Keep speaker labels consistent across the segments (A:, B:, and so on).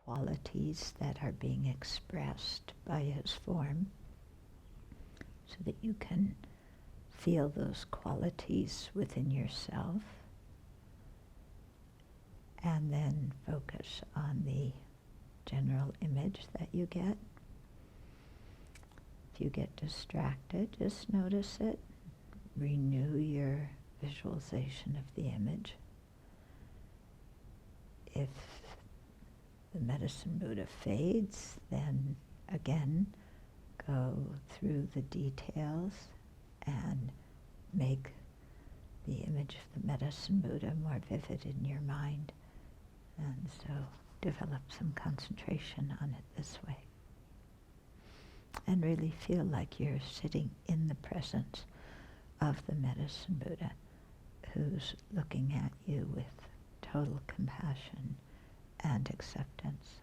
A: qualities that are being expressed by his form, so that you can feel those qualities within yourself, and then focus on the general image that you get. If you get distracted, just notice it. Renew your visualization of the image. If the medicine Buddha fades, then again, go through the details and make the image of the medicine Buddha more vivid in your mind. And so develop some concentration on it this way. And really feel like you're sitting in the presence of the medicine Buddha, who's looking at you with total compassion and acceptance.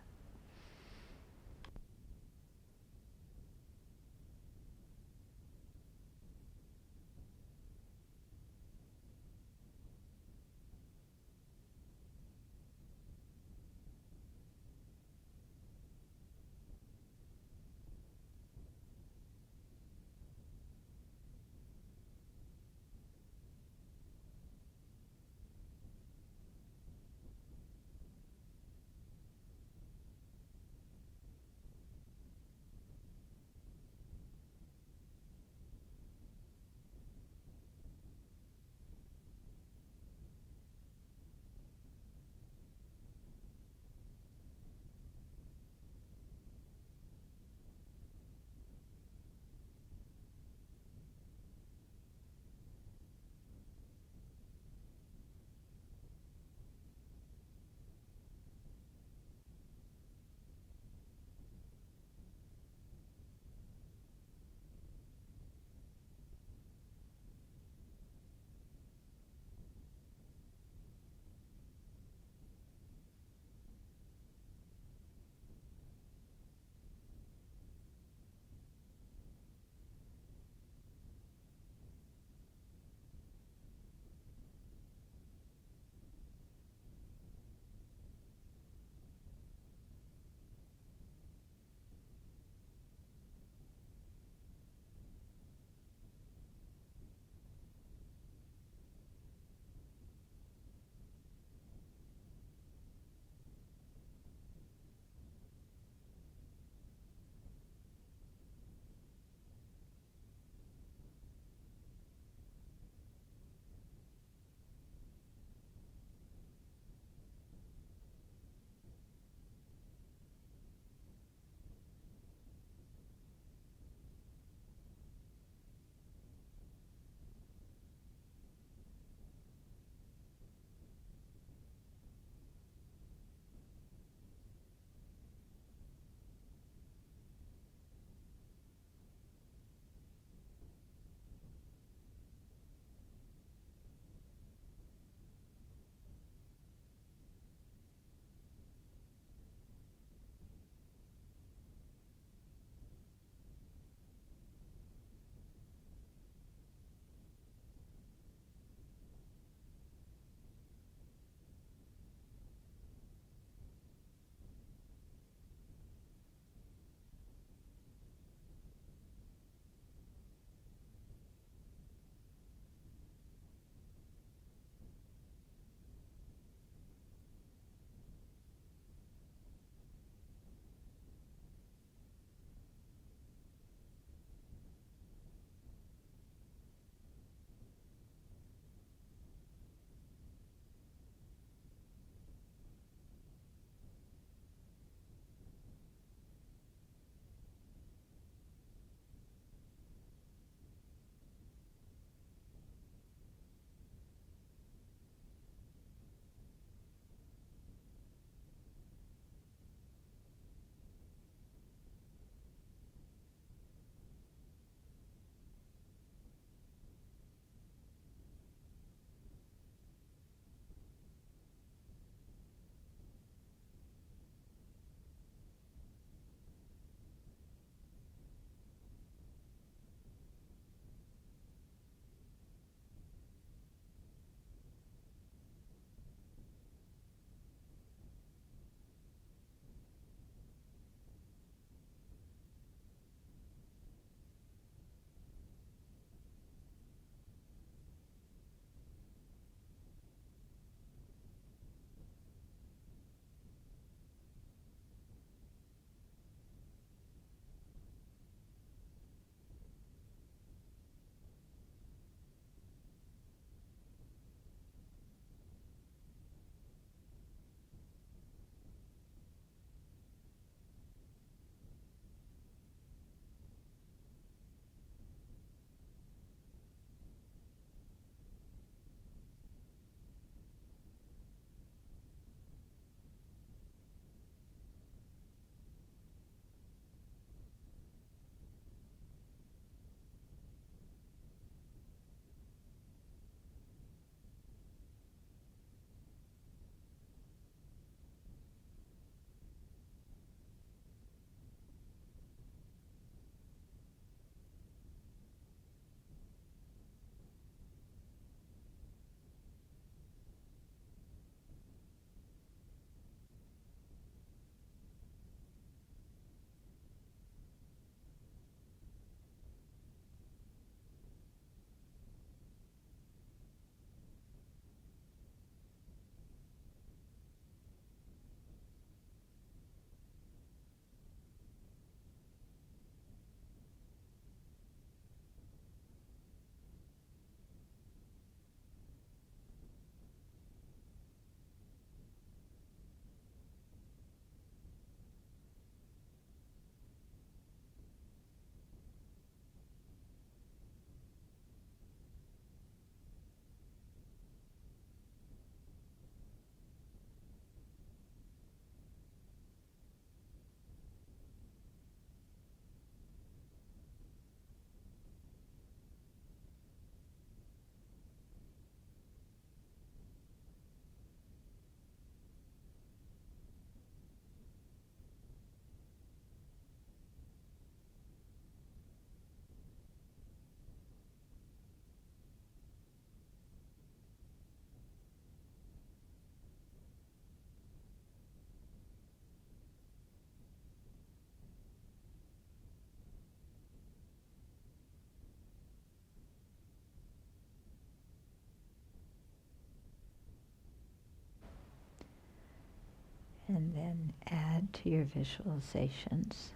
A: And then add to your visualizations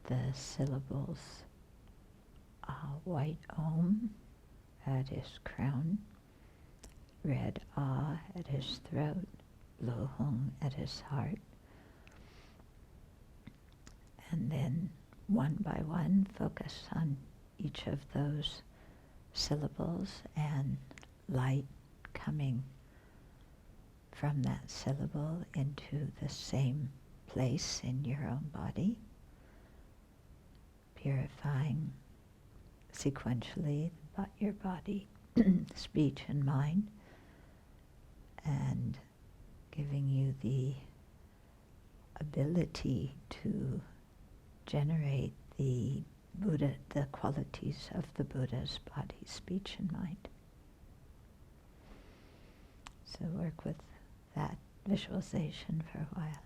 A: the syllables white Om at his crown, red Ah at his throat, blue Hung at his heart. And then one by one focus on each of those syllables and light coming from that syllable into the same place in your own body, purifying sequentially your body, speech and mind, and giving you the ability to generate the Buddha, the qualities of the Buddha's body, speech and mind. So work with that visualization for a while.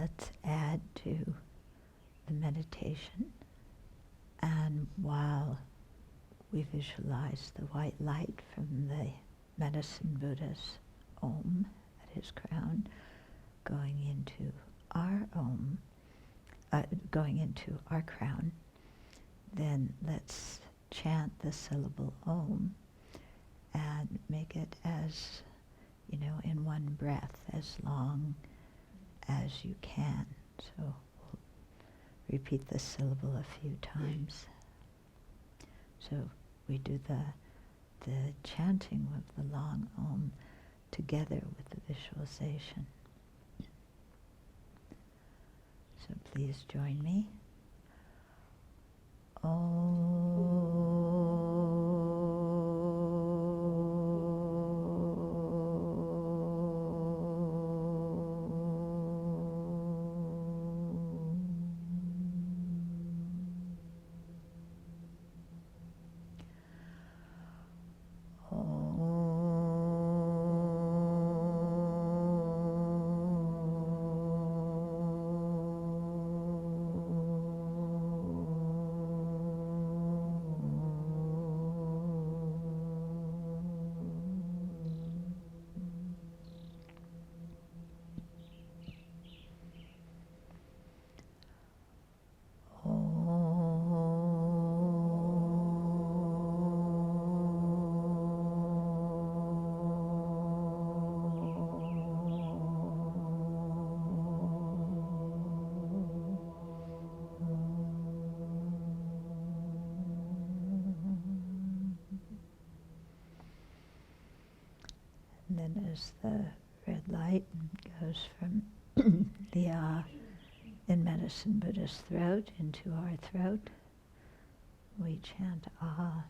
A: let's add to the meditation. And while we visualize the white light from the Medicine Buddha's Om at his crown going into our Om, going into our crown, then let's chant the syllable Om and make it as, in one breath, as long as you can. So we'll repeat the syllable a few times. So we do the chanting of the long Om together with the visualization. So please join me. And then as the red light goes from the in Medicine Buddha's throat into our throat, we chant Ah.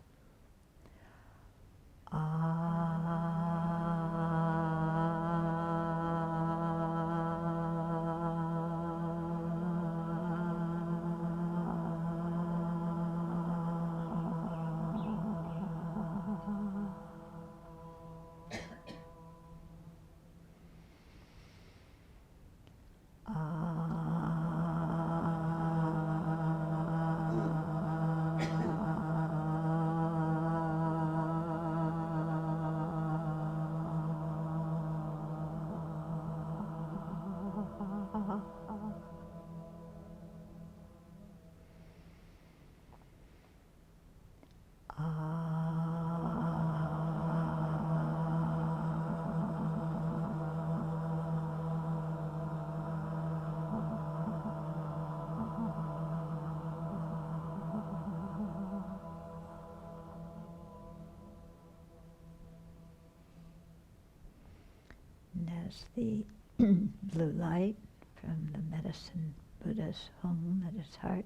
A: And as the blue light from the Medicine Buddha's home at his heart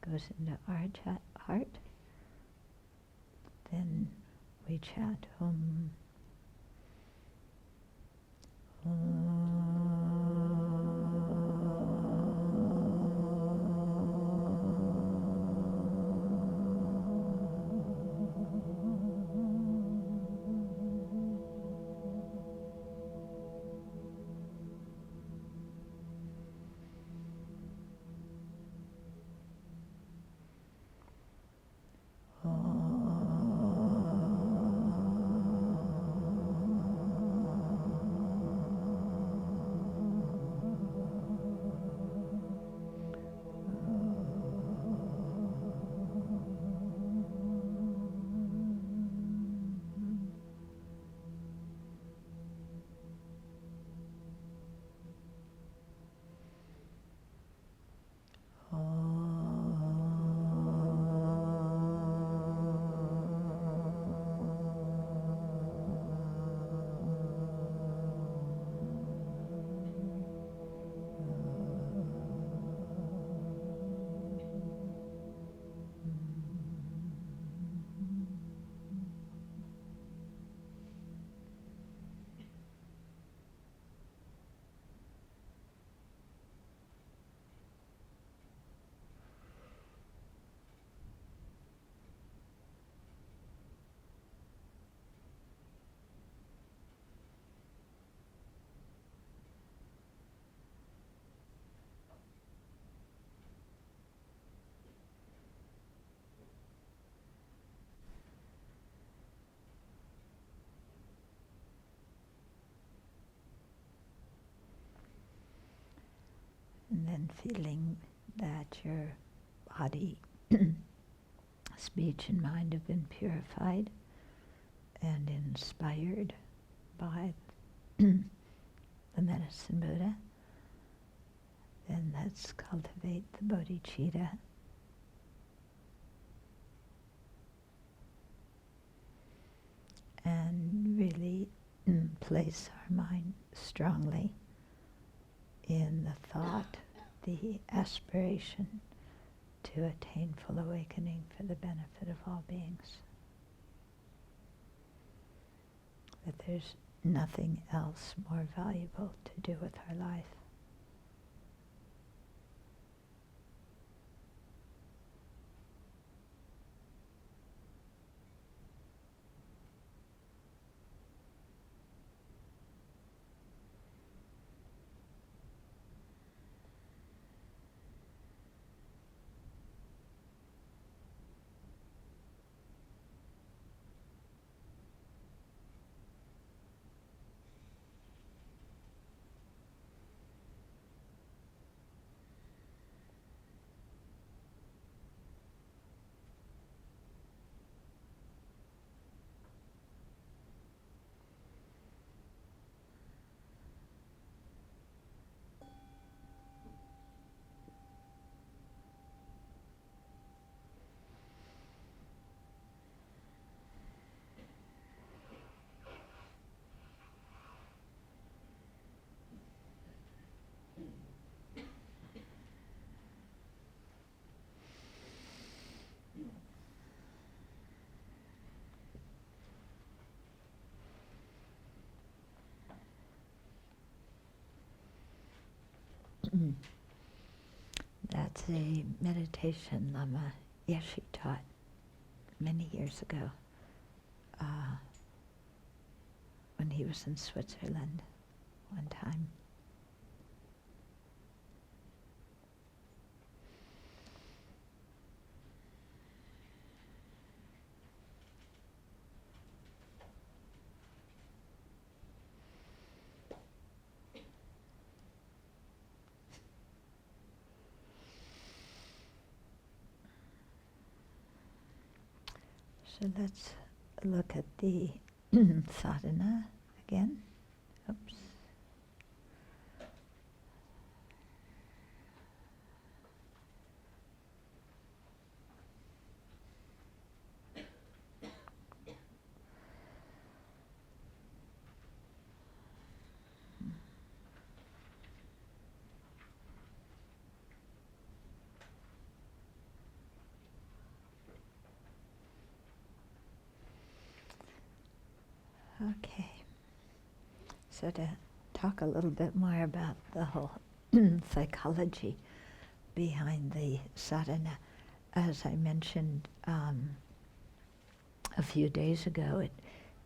A: goes into our heart, then we chant Om. and feeling that your body, speech and mind have been purified and inspired by the Medicine Buddha, then let's cultivate the bodhicitta. And really place our mind strongly in the thought, the aspiration to attain full awakening for the benefit of all beings. That there's nothing else more valuable to do with our life. That's a meditation Lama Yeshe taught many years ago when he was in Switzerland one time. So let's look at the sadhana again. Oops. Okay, so to talk a little bit more about the whole psychology behind the sadhana, as I mentioned a few days ago,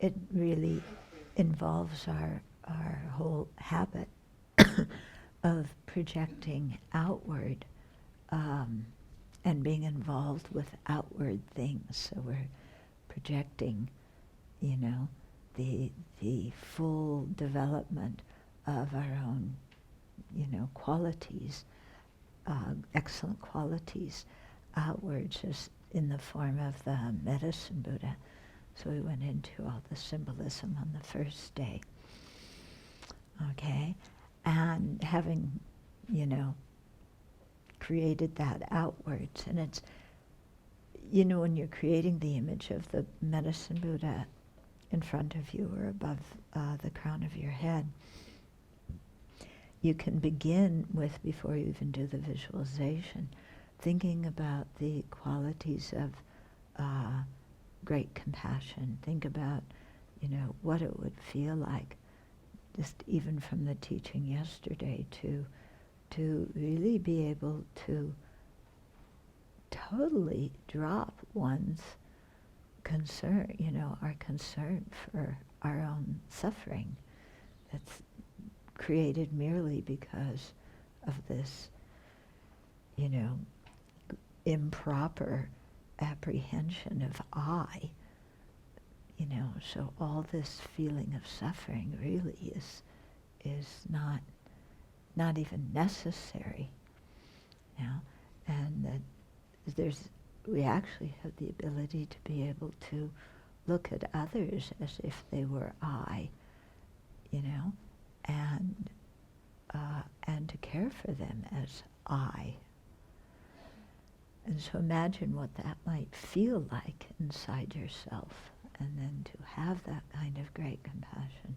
A: it really involves our whole habit of projecting outward and being involved with outward things. So we're projecting, the full development of our own, qualities, excellent qualities outwards, as in the form of the Medicine Buddha. So we went into all the symbolism on the first day. Okay, and having, created that outwards, and it's, when you're creating the image of the Medicine Buddha in front of you or above the crown of your head, you can begin with, before you even do the visualization, thinking about the qualities of great compassion. Think about, what it would feel like, just even from the teaching yesterday, to really be able to totally drop one's concern, our concern for our own suffering that's created merely because of this, improper apprehension of I, so all this feeling of suffering really is not even necessary. and that we actually have the ability to be able to look at others as if they were I, and to care for them as I. And so imagine what that might feel like inside yourself, and then to have that kind of great compassion,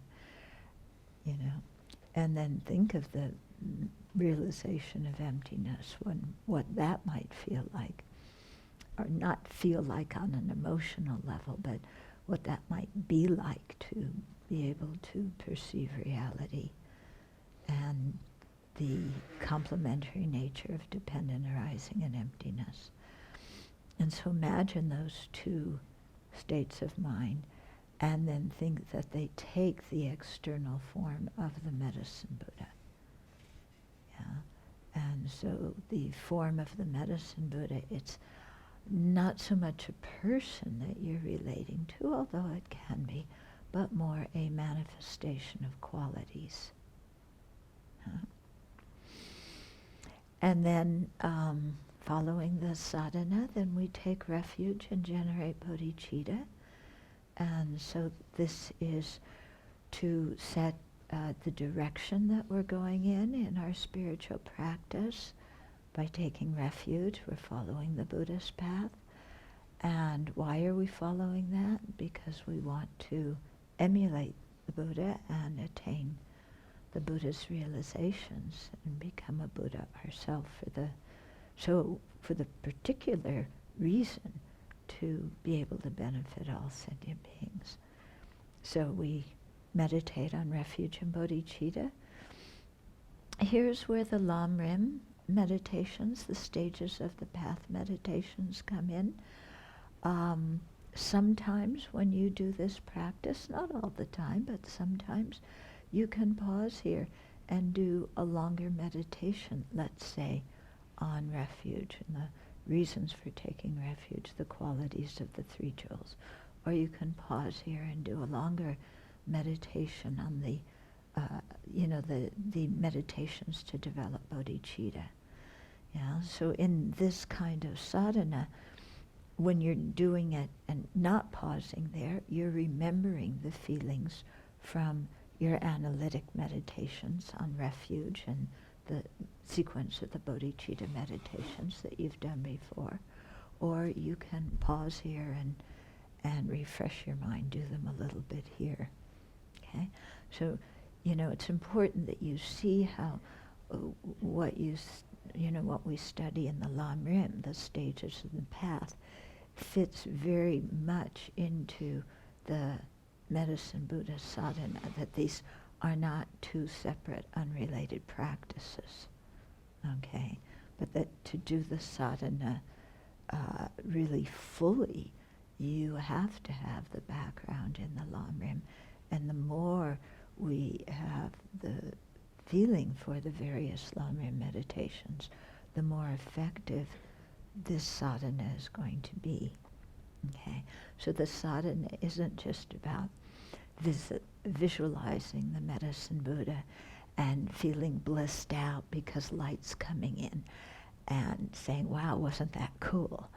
A: and then think of the realization of emptiness, what that might feel like, or not feel like on an emotional level, but what that might be like to be able to perceive reality and the complementary nature of dependent arising and emptiness. And so imagine those two states of mind, and then think that they take the external form of the medicine Buddha. And so the form of the medicine Buddha, it's not so much a person that you're relating to, although it can be, but more a manifestation of qualities. And then following the sadhana, then we take refuge and generate bodhicitta. And so this is to set the direction that we're going in our spiritual practice. By taking refuge, we're following the Buddhist path. And why are we following that? Because we want to emulate the Buddha and attain the Buddha's realizations and become a Buddha ourselves for the particular reason to be able to benefit all sentient beings. So we meditate on refuge and bodhicitta. Here's where the Lam Rim meditations, the stages of the path meditations come in. Sometimes when you do this practice, not all the time, but sometimes you can pause here and do a longer meditation, let's say, on refuge and the reasons for taking refuge, the qualities of the three jewels. Or you can pause here and do a longer meditation on the meditations to develop bodhicitta. So in this kind of sadhana, when you're doing it and not pausing there, you're remembering the feelings from your analytic meditations on refuge and the sequence of the bodhicitta meditations that you've done before. Or you can pause here and refresh your mind, do them a little bit here. Okay? So, it's important that you see how what we study in the Lam Rim, the stages of the path, fits very much into the medicine Buddha sadhana, that these are not two separate, unrelated practices, okay? But that to do the sadhana really fully, you have to have the background in the Lam Rim, and the more we have the feeling for the various Lam Rim meditations, the more effective this sadhana is going to be. Okay, so the sadhana isn't just about visualizing the medicine Buddha and feeling blissed out because light's coming in and saying, wow, wasn't that cool?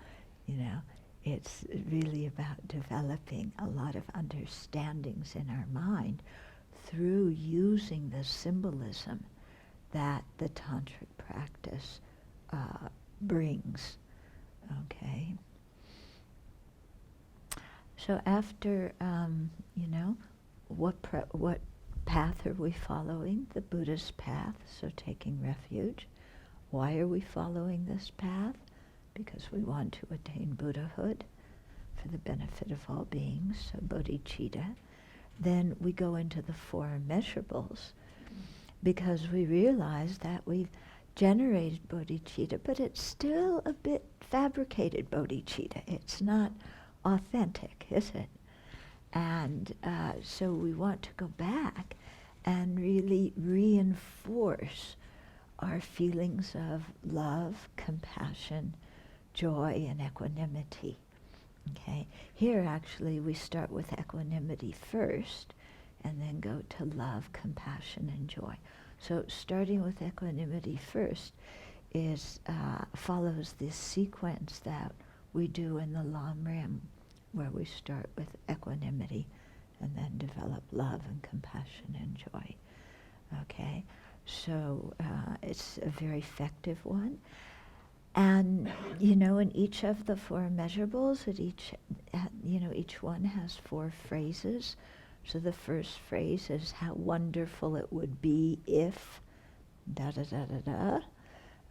A: It's really about developing a lot of understandings in our mind through using the symbolism that the tantric practice brings. Okay. So after, what path are we following? The Buddhist path, so taking refuge. Why are we following this path? Because we want to attain Buddhahood for the benefit of all beings, so bodhicitta. Then we go into the four immeasurables because we realize that we've generated bodhicitta, but it's still a bit fabricated bodhicitta. It's not authentic, is it? And so we want to go back and really reinforce our feelings of love, compassion, joy, and equanimity. Okay, here actually we start with equanimity first and then go to love, compassion, and joy. So starting with equanimity first follows this sequence that we do in the Lam Rim, where we start with equanimity and then develop love and compassion and joy. Okay, so it's a very effective one. And, in each of the four measurables, each one has 4 phrases. So the first phrase is how wonderful it would be if da-da-da-da-da.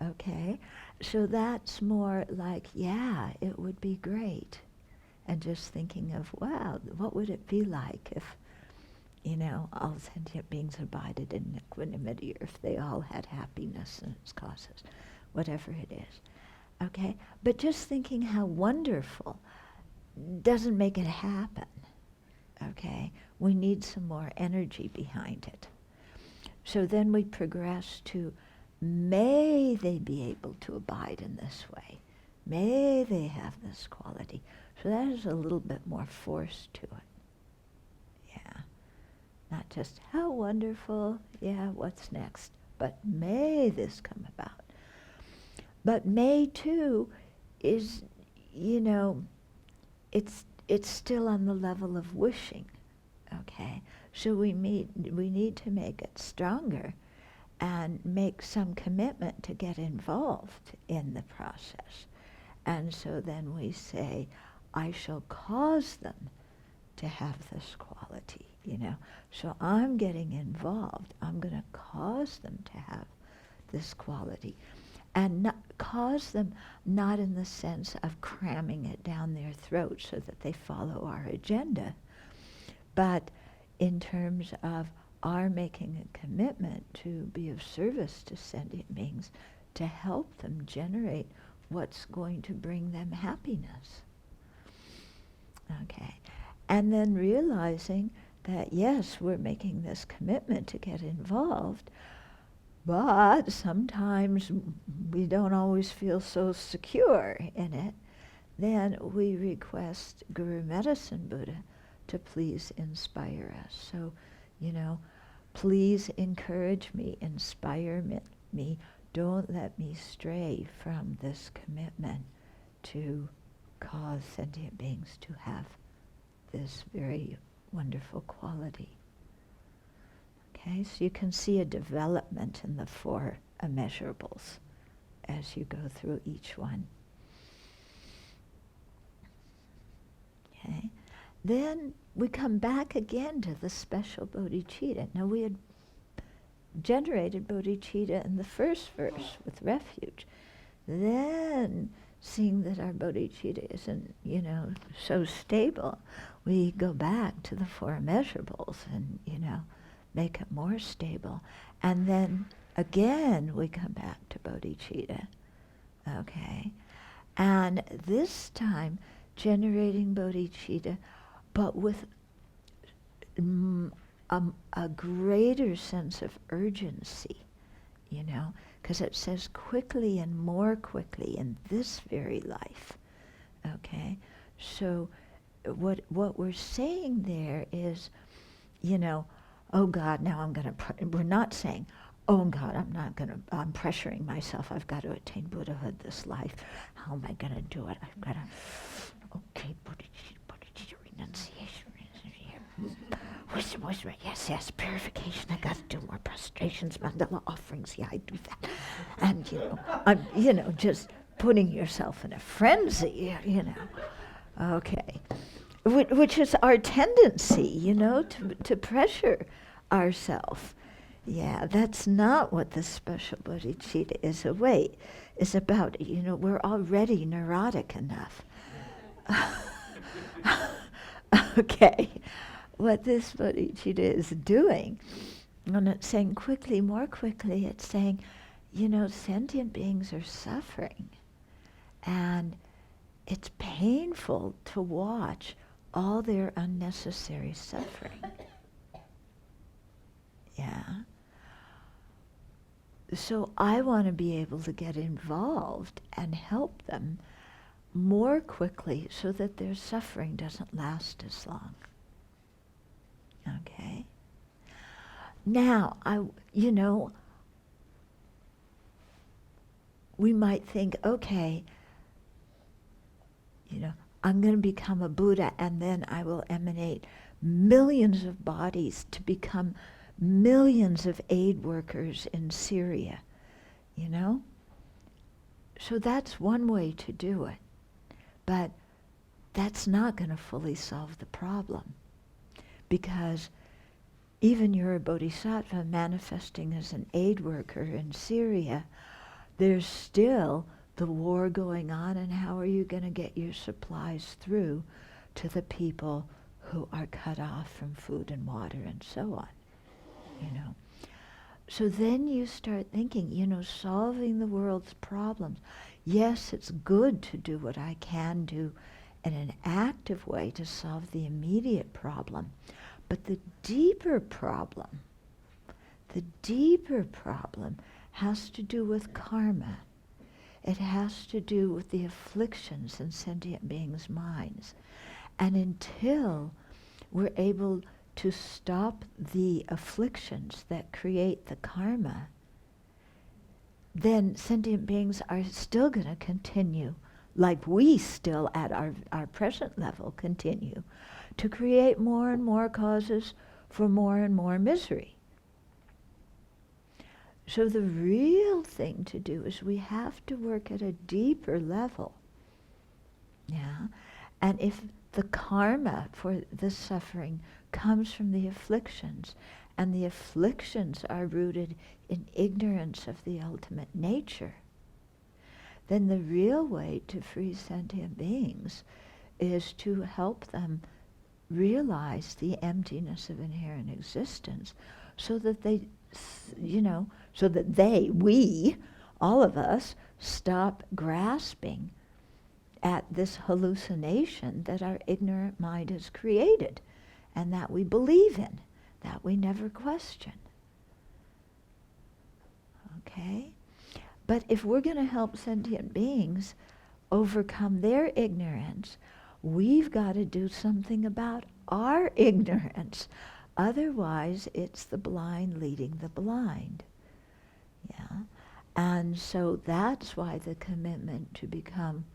A: Okay, so that's more like, yeah, it would be great. And just thinking of, wow, what would it be like if, all sentient beings abided in equanimity, or if they all had happiness and its causes, whatever it is. Okay, but just thinking how wonderful doesn't make it happen. Okay, we need some more energy behind it. So then we progress to, may they be able to abide in this way. May they have this quality. So that is a little bit more force to it. Yeah. Not just how wonderful, yeah, what's next, but may this come about. But may too is, it's still on the level of wishing. Okay. So we need to make it stronger and make some commitment to get involved in the process. And so then we say, I shall cause them to have this quality, So I'm getting involved. I'm going to cause them to have this quality. And not cause them not in the sense of cramming it down their throat so that they follow our agenda, but in terms of our making a commitment to be of service to sentient beings, to help them generate what's going to bring them happiness. Okay. And then realizing that, yes, we're making this commitment to get involved, but sometimes we don't always feel so secure in it. Then we request Guru Medicine Buddha to please inspire us. So, please encourage me, inspire me. Don't let me stray from this commitment to cause sentient beings to have this very wonderful quality. Okay, so you can see a development in the 4 immeasurables as you go through each one. Okay, then we come back again to the special bodhicitta. Now we had generated bodhicitta in the first verse with refuge. Then, seeing that our bodhicitta isn't, so stable, we go back to the 4 immeasurables and, make it more stable. And then again we come back to bodhicitta. Okay? And this time generating bodhicitta, but with a greater sense of urgency, because it says quickly and more quickly in this very life. Okay? So what we're saying there is, oh God, now I'm going to, we're not saying, oh God, I'm pressuring myself, I've got to attain Buddhahood this life. How am I going to do it? I've got to, okay, bodhicitta, renunciation, wisdom, yes, purification, I got to do more prostrations, mandala offerings, yeah, I do that. And, I'm, just putting yourself in a frenzy, Okay. Which is our tendency, to pressure ourselves. Yeah, that's not what the special bodhicitta is. It's about, we're already neurotic enough. Okay, what this bodhicitta is doing, and it's saying quickly, more quickly, it's saying, sentient beings are suffering. And it's painful to watch all their unnecessary suffering. Yeah. So I want to be able to get involved and help them more quickly so that their suffering doesn't last as long. Okay? Now, we might think, okay, I'm going to become a Buddha, and then I will emanate millions of bodies to become millions of aid workers in Syria, So that's one way to do it. But that's not going to fully solve the problem, because even you're a bodhisattva manifesting as an aid worker in Syria, there's still the war going on, and how are you going to get your supplies through to the people who are cut off from food and water and so on, So then you start thinking, solving the world's problems. Yes, it's good to do what I can do in an active way to solve the immediate problem, but the deeper problem has to do with karma. It has to do with the afflictions in sentient beings' minds. And until we're able to stop the afflictions that create the karma, then sentient beings are still going to continue, like we still at our present level continue, to create more and more causes for more and more misery. So the real thing to do is we have to work at a deeper level. Yeah? And if the karma for the suffering comes from the afflictions, and the afflictions are rooted in ignorance of the ultimate nature, then the real way to free sentient beings is to help them realize the emptiness of inherent existence, so that we, all of us, stop grasping at this hallucination that our ignorant mind has created, and that we believe in, that we never question. Okay? But if we're going to help sentient beings overcome their ignorance, we've got to do something about our ignorance. Otherwise, it's the blind leading the blind. Yeah? And so that's why the commitment to become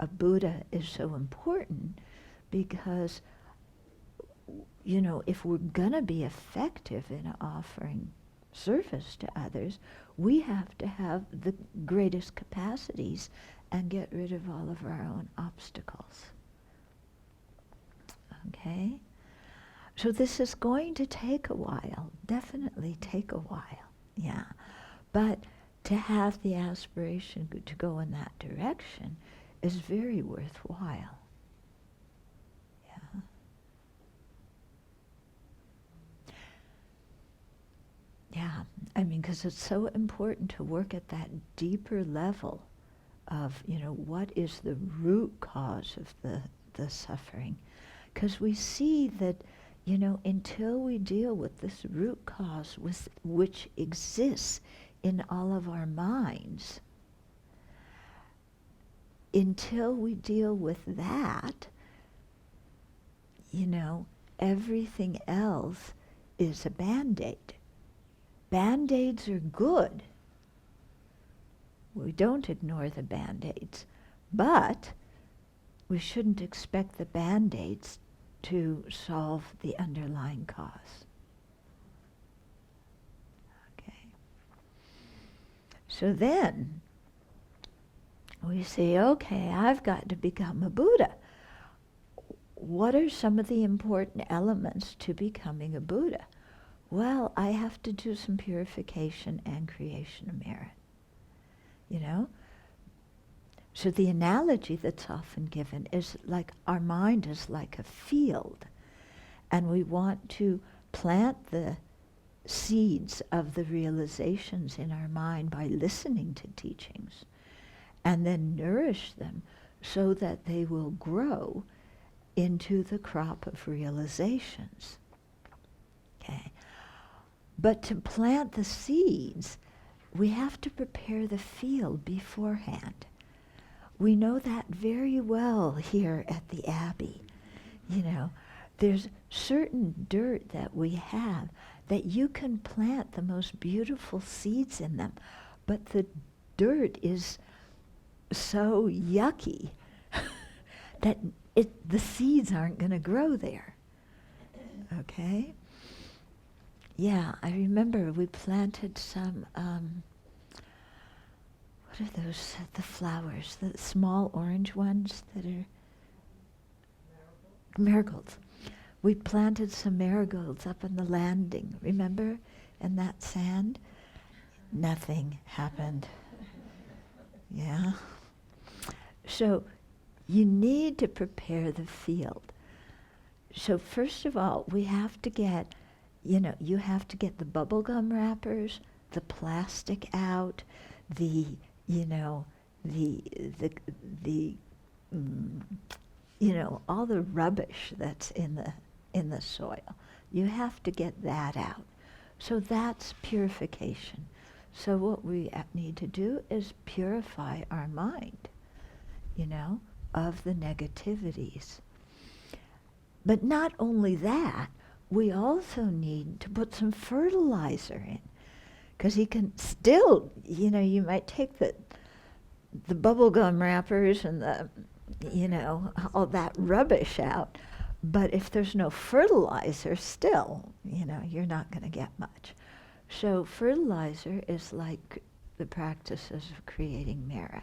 A: a Buddha is so important, because, if we're going to be effective in offering service to others, we have to have the greatest capacities and get rid of all of our own obstacles. Okay? So this is going to take a while, definitely take a while, yeah. But to have the aspiration to go in that direction is very worthwhile. Yeah. Yeah, because it's so important to work at that deeper level of, what is the root cause of the suffering. Because we see that, until we deal with this root cause which exists in all of our minds, until we deal with that, everything else is a Band-Aid. Band-Aids are good. We don't ignore the Band-Aids, but we shouldn't expect the Band-Aids to solve the underlying cause. Okay. So then we say, okay, I've got to become a Buddha. What are some of the important elements to becoming a Buddha? Well, I have to do some purification and creation of merit. So the analogy that's often given is like our mind is like a field, and we want to plant the seeds of the realizations in our mind by listening to teachings, and then nourish them so that they will grow into the crop of realizations. Okay. But to plant the seeds, we have to prepare the field beforehand. We know that very well here at the Abbey. There's certain dirt that we have that you can plant the most beautiful seeds in them, but the dirt is so yucky that the seeds aren't going to grow there. Okay? Yeah, I remember we planted some, what are those, the flowers, the small orange ones that are? Marigolds. We planted some marigolds up on the landing, remember? In that sand. Nothing happened. Yeah? So you need to prepare the field. So first of all, we have to get, you have to get the bubble gum wrappers, the plastic out, the all the rubbish that's in the soil. You have to get that out. So that's purification. So what we need to do is purify our mind, of the negativities. But not only that, we also need to put some fertilizer in. Because he can still, you might take the bubblegum wrappers and all that rubbish out. But if there's no fertilizer, still, you're not going to get much. So fertilizer is like the practices of creating merit.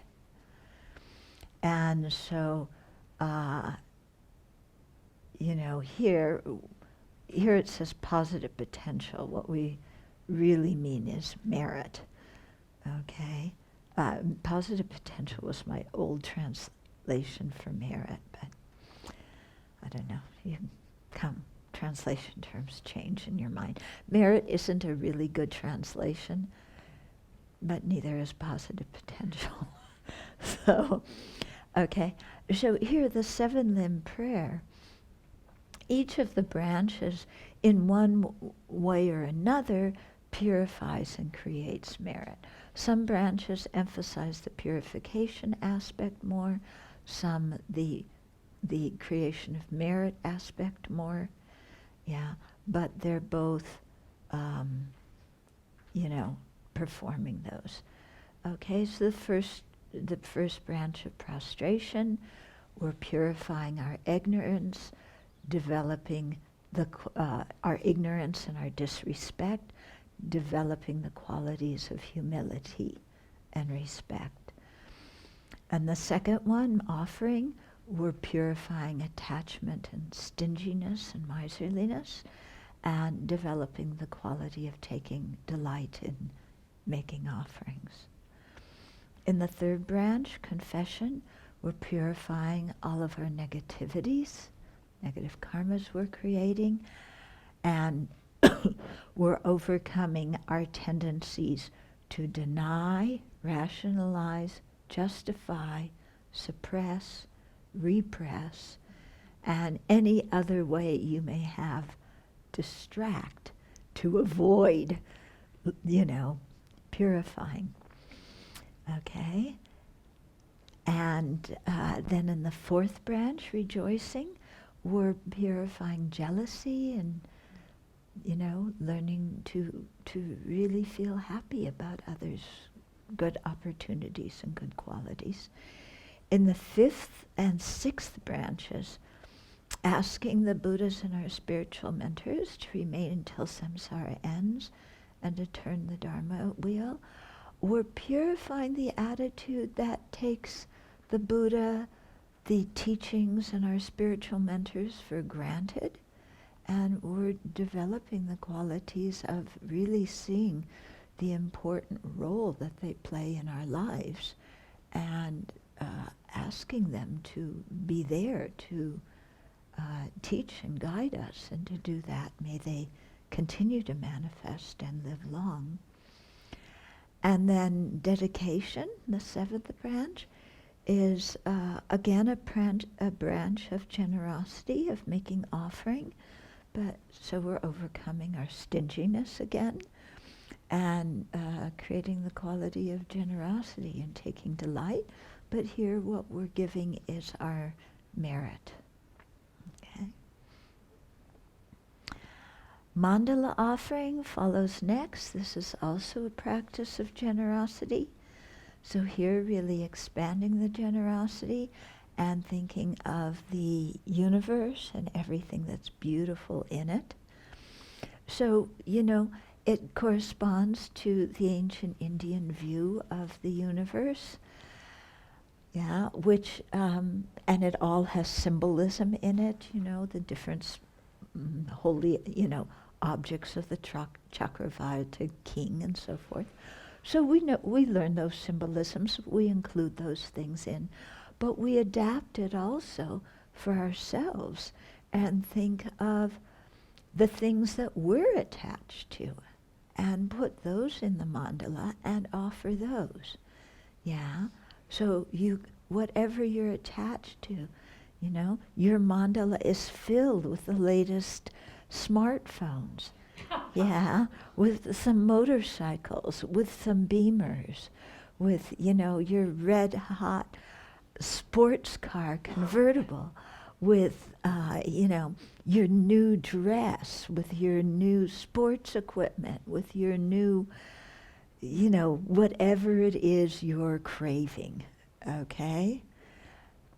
A: And so, here it says positive potential. What we really mean is merit. Okay? Positive potential was my old translation for merit, but I don't know. Translation terms change in your mind. Merit isn't a really good translation, but neither is positive potential. So, okay. So here, the 7-limb prayer, each of the branches, in one way or another, purifies and creates merit. Some branches emphasize the purification aspect more, some the creation of merit aspect more. Yeah, but they're both, performing those. Okay, so the first branch of prostration, we're purifying our ignorance, developing our ignorance and our disrespect, developing the qualities of humility and respect. And the second one, offering, we're purifying attachment and stinginess and miserliness, and developing the quality of taking delight in making offerings. In the third branch, confession, we're purifying all of our negativities, negative karmas we're creating, and we're overcoming our tendencies to deny, rationalize, justify, suppress, repress, and any other way you may have distract to avoid, purifying. Okay? And then in the fourth branch, rejoicing, we're purifying jealousy and, learning to really feel happy about others' good opportunities and good qualities. In the fifth and sixth branches, asking the Buddhas and our spiritual mentors to remain until samsara ends and to turn the Dharma wheel, we're purifying the attitude that takes the Buddha, the teachings, and our spiritual mentors for granted, and we're developing the qualities of really seeing the important role that they play in our lives, and asking them to be there to teach and guide us, and to do that, may they continue to manifest and live long. And then dedication, the seventh branch, is again a branch of generosity, of making offering, but so we're overcoming our stinginess again, and creating the quality of generosity and taking delight. But here what we're giving is our merit. Okay. Mandala offering follows next. This is also a practice of generosity. So here really expanding the generosity and thinking of the universe and everything that's beautiful in it. So, it corresponds to the ancient Indian view of the universe, yeah, which, and it all has symbolism in it, the different holy, objects of the Chakravarti king and so forth. So we learn those symbolisms, we include those things in, but we adapt it also for ourselves and think of the things that we're attached to and put those in the mandala and offer those. Yeah. So whatever you're attached to, your mandala is filled with the latest smartphones. Yeah, with some motorcycles, with some Beamers, with, your red hot sports car convertible, with, your new dress, with your new sports equipment, with your new, whatever it is you're craving, okay?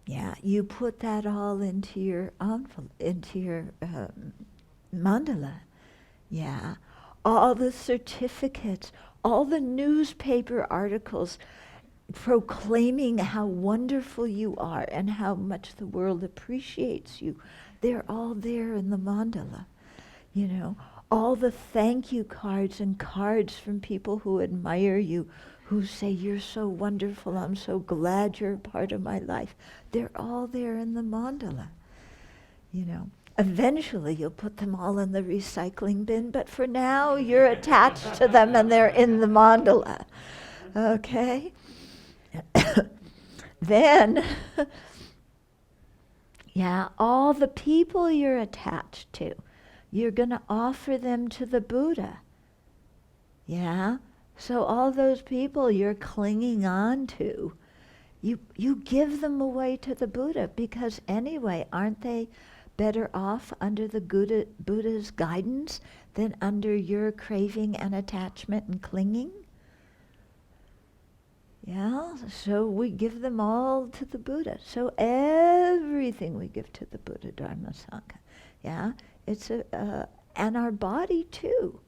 A: Yeah, you put that all into your envelope, into your mandala. Yeah, all the certificates, all the newspaper articles proclaiming how wonderful you are and how much the world appreciates you. They're all there in the mandala. All the thank you cards and cards from people who admire you, who say, you're so wonderful, I'm so glad you're a part of my life. They're all there in the mandala. Eventually you'll put them all in the recycling bin, but for now you're attached to them and they're in the mandala. Okay? Then, yeah, all the people you're attached to, you're going to offer them to the Buddha. Yeah? So all those people you're clinging on to, you give them away to the Buddha, because anyway, aren't they better off under the Buddha's guidance than under your craving and attachment and clinging? Yeah, so we give them all to the Buddha. So everything we give to the Buddha, Dharma, Sangha. Yeah, it's and our body too.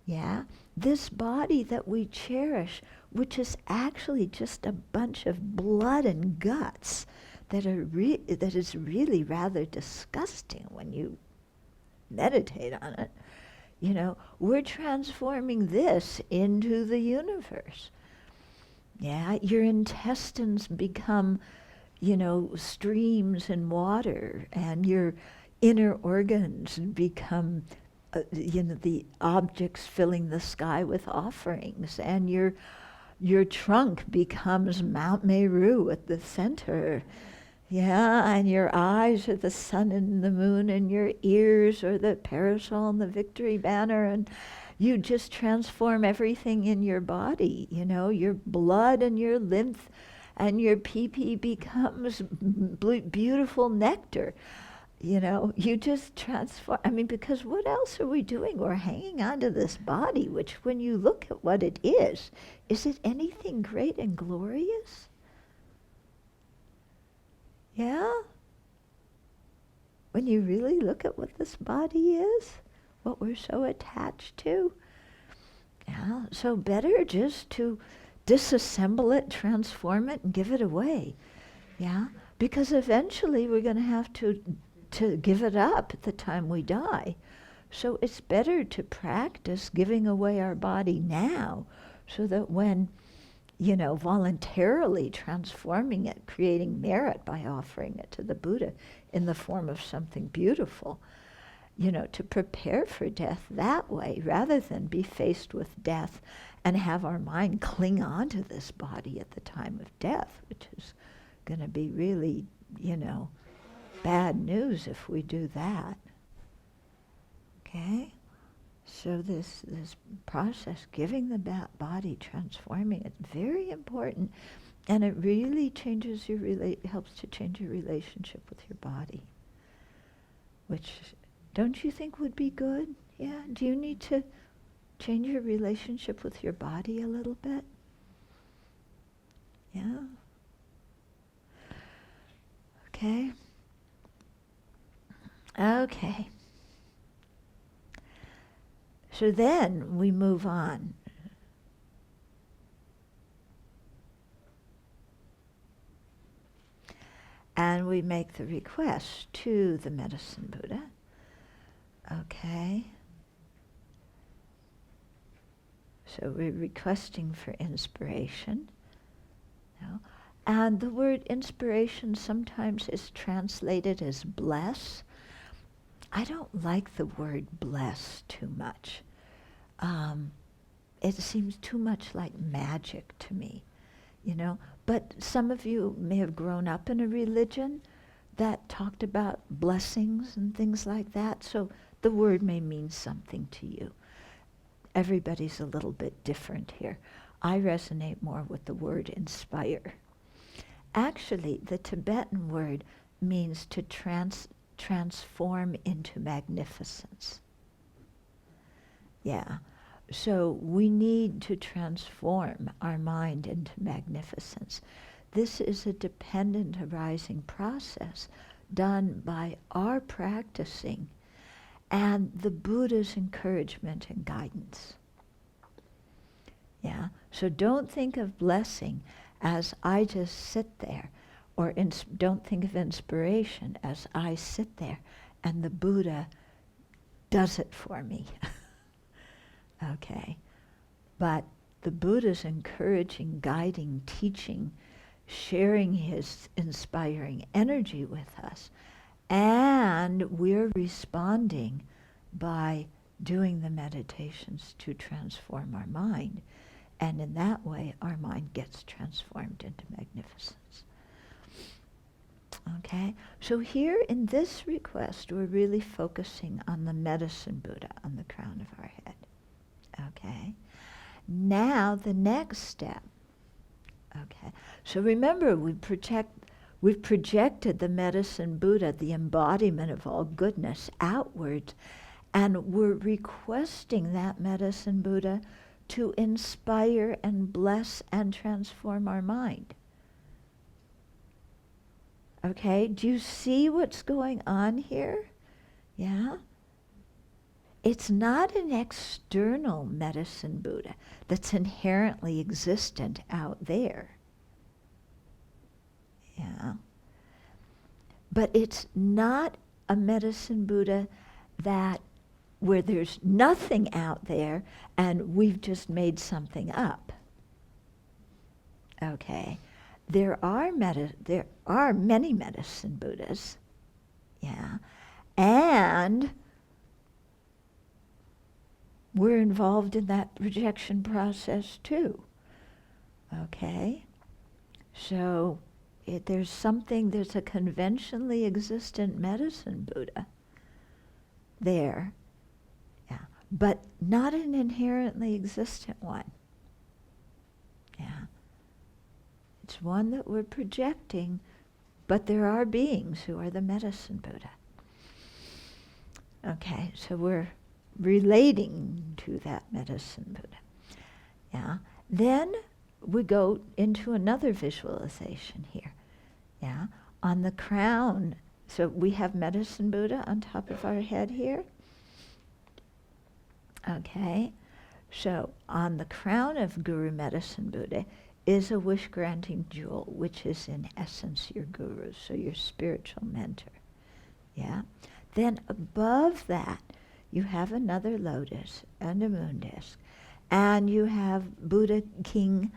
A: Yeah, this body that we cherish, which is actually just a bunch of blood and guts that is really rather disgusting when you meditate on it. We're transforming this into the universe. Yeah, your intestines become, streams in water, and your inner organs become, the objects filling the sky with offerings, and your trunk becomes Mount Meru at the center. Yeah, and your eyes are the sun and the moon, and your ears are the parasol and the victory banner, and you just transform everything in your body. Your blood and your lymph and your pee-pee becomes beautiful nectar. You just transform. Because what else are we doing? We're hanging on to this body, which when you look at what it is it anything great and glorious? Yeah? When you really look at what this body is, what we're so attached to. Yeah, so better just to disassemble it, transform it, and give it away. Yeah, because eventually we're going to have to give it up at the time we die. So it's better to practice giving away our body now, so that when, voluntarily transforming it, creating merit by offering it to the Buddha in the form of something beautiful, to prepare for death that way, rather than be faced with death and have our mind cling on to this body at the time of death, which is going to be really, bad news if we do that. Okay? So this process, giving the body, transforming it, very important, and it really changes helps to change your relationship with your body, which don't you think would be good? Yeah. Do you need to change your relationship with your body a little bit? Yeah? Okay? Okay. So then we move on. And we make the request to the Medicine Buddha. Okay? So we're requesting for inspiration. No? And the word inspiration sometimes is translated as bless. I don't like the word bless too much. It seems too much like magic to me, you know. But some of you may have grown up in a religion that talked about blessings and things like that, so the word may mean something to you. Everybody's a little bit different here. I resonate more with the word inspire. Actually, the Tibetan word means to transform into magnificence. Yeah. So we need to transform our mind into magnificence. This is a dependent arising process done by our practicing and the Buddha's encouragement and guidance. Yeah. So don't think of blessing as I just sit there, or don't think of inspiration as I sit there and the Buddha does it for me. Okay. But the Buddha's encouraging, guiding, teaching, sharing his inspiring energy with us, and we're responding by doing the meditations to transform our mind. And in that way, our mind gets transformed into magnificence. Okay? So here in this request, we're really focusing on the Medicine Buddha on the crown of our head. Okay? Now the next step. Okay? So remember, we've projected the Medicine Buddha, the embodiment of all goodness, outwards, and we're requesting that Medicine Buddha to inspire and bless and transform our mind. Okay, do you see what's going on here? Yeah? It's not an external Medicine Buddha that's inherently existent out there. Yeah? But it's not a Medicine Buddha where there's nothing out there and we've just made something up. Okay. There are many Medicine Buddhas. Yeah. And we're involved in that projection process too. Okay. So there's a conventionally existent Medicine Buddha there. Yeah. But not an inherently existent one. Yeah. It's one that we're projecting, but there are beings who are the Medicine Buddha. Okay, so we're relating to that Medicine Buddha. Yeah. Then we go into another visualization here. Yeah. On the crown, so we have Medicine Buddha on top of our head here. Okay. So on the crown of Guru Medicine Buddha is a wish-granting jewel, which is in essence your guru, so your spiritual mentor. Yeah. Then above that, you have another lotus and a moon disk, and you have Buddha, King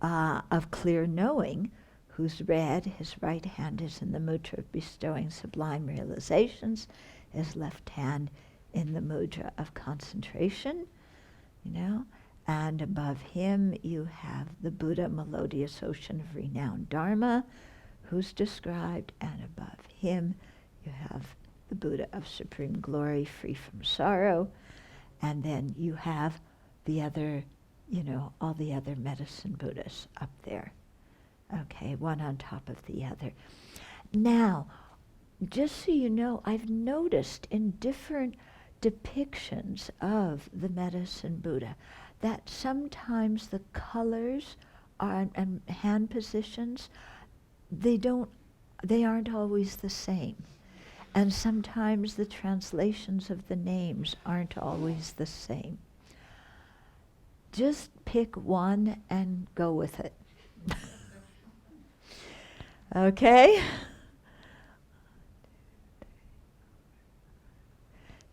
A: of clear knowing, who's red. His right hand is in the mudra of bestowing sublime realizations, his left hand in the mudra of concentration, you know. And above him you have the Buddha, melodious ocean of renowned Dharma, who's described, and above him you have the Buddha of supreme glory, free from sorrow, and then you have the other, all the other Medicine Buddhas up there. Okay, one on top of the other. Now, just so you know, I've noticed in different depictions of the Medicine Buddha that sometimes the colors and hand positions, they aren't always the same. And sometimes the translations of the names aren't always the same. Just pick one and go with it. Okay?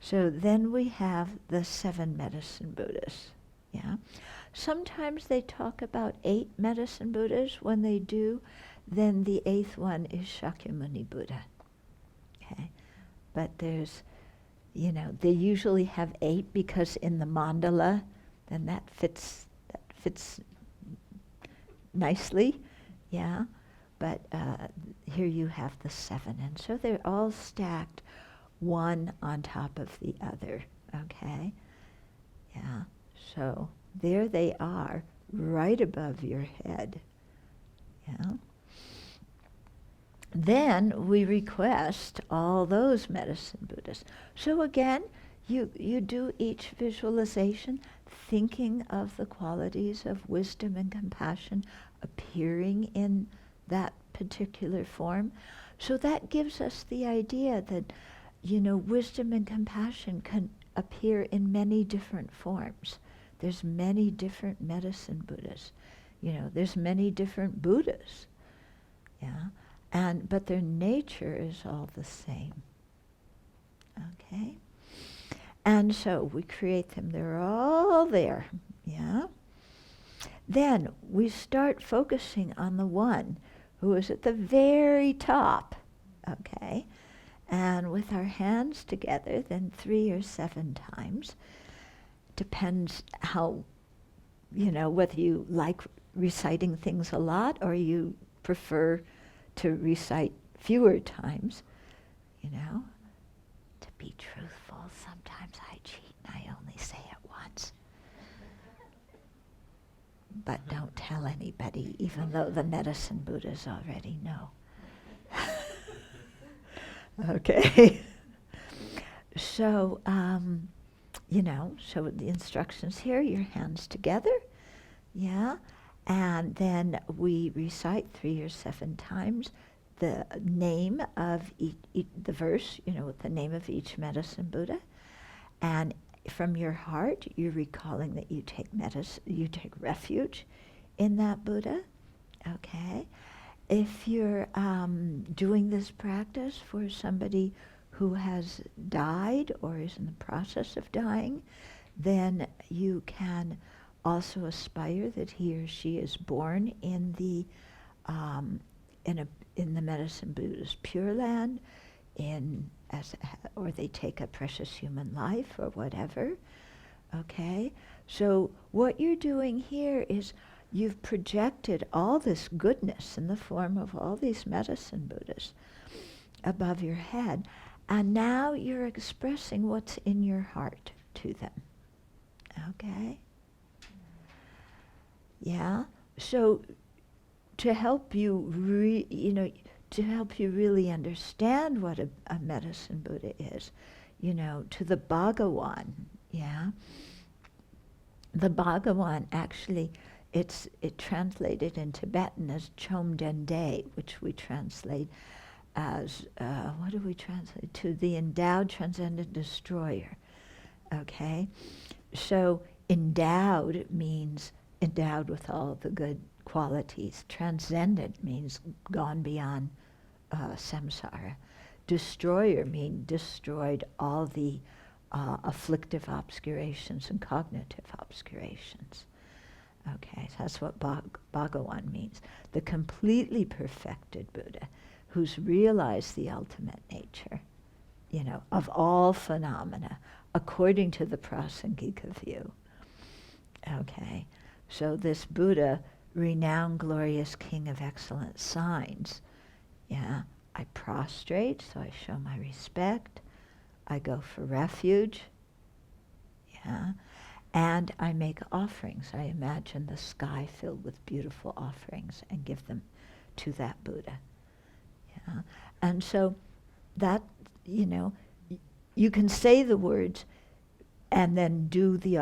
A: So then we have the 7 medicine Buddhas. Yeah? Sometimes they talk about 8 medicine Buddhas. When they do, then the 8th one is Shakyamuni Buddha. Okay? But there's, they usually have 8 because in the mandala, then that fits nicely, yeah. But here you have the 7, and so they're all stacked one on top of the other, okay? Yeah, so there they are, right above your head, yeah. Then we request all those medicine Buddhas. So again, you do each visualization thinking of the qualities of wisdom and compassion appearing in that particular form. So that gives us the idea that, wisdom and compassion can appear in many different forms. There's many different medicine Buddhas. There's many different Buddhas. Yeah. But their nature is all the same. Okay? And so we create them. They're all there. Yeah? Then we start focusing on the one who is at the very top. Okay? And with our hands together, then 3 or 7 times. Depends how, whether you like reciting things a lot or you prefer to recite fewer times, To be truthful, sometimes I cheat and I only say it once. But don't tell anybody, even though the medicine Buddhas already know. Okay. So, so the instructions here, your hands together, yeah, and then we recite 3 or 7 times the name of the verse, with the name of each medicine Buddha, and from your heart, you're recalling that you take refuge in that Buddha, okay? If you're doing this practice for somebody who has died or is in the process of dying, then you can also aspire that he or she is born in the medicine Buddha's Pure Land, or they take a precious human life or whatever. Okay, so what you're doing here is you've projected all this goodness in the form of all these medicine Buddhas above your head, and now you're expressing what's in your heart to them. Okay? Yeah? So to help you really understand what a medicine Buddha is, to the Bhagawan, yeah? The Bhagawan actually, it translated in Tibetan as Chom Dende, which we translate as, what do we translate? To the endowed transcendent destroyer, okay? So endowed means endowed with all the good qualities. Transcendent means gone beyond samsara. Destroyer means destroyed all the afflictive obscurations and cognitive obscurations. Okay, so that's what Bhagawan means. The completely perfected Buddha who's realized the ultimate nature, of all phenomena according to the Prasangika view. Okay, so this Buddha, renowned, glorious King of excellent signs, yeah, I prostrate, so I show my respect. I go for refuge, yeah, and I make offerings. I imagine the sky filled with beautiful offerings and give them to that Buddha. Yeah, and so that, you can say the words and then do the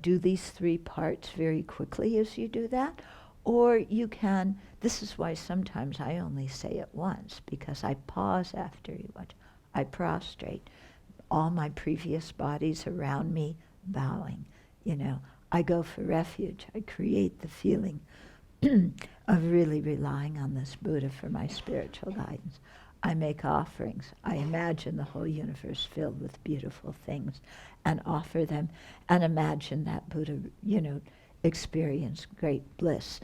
A: do these 3 parts very quickly as you do that, Or you can, this is why sometimes I only say it once, because I pause after you watch. I prostrate. All my previous bodies around me bowing. I go for refuge. I create the feeling of really relying on this Buddha for my spiritual guidance. I make offerings. I imagine the whole universe filled with beautiful things and offer them and imagine that Buddha, experience great bliss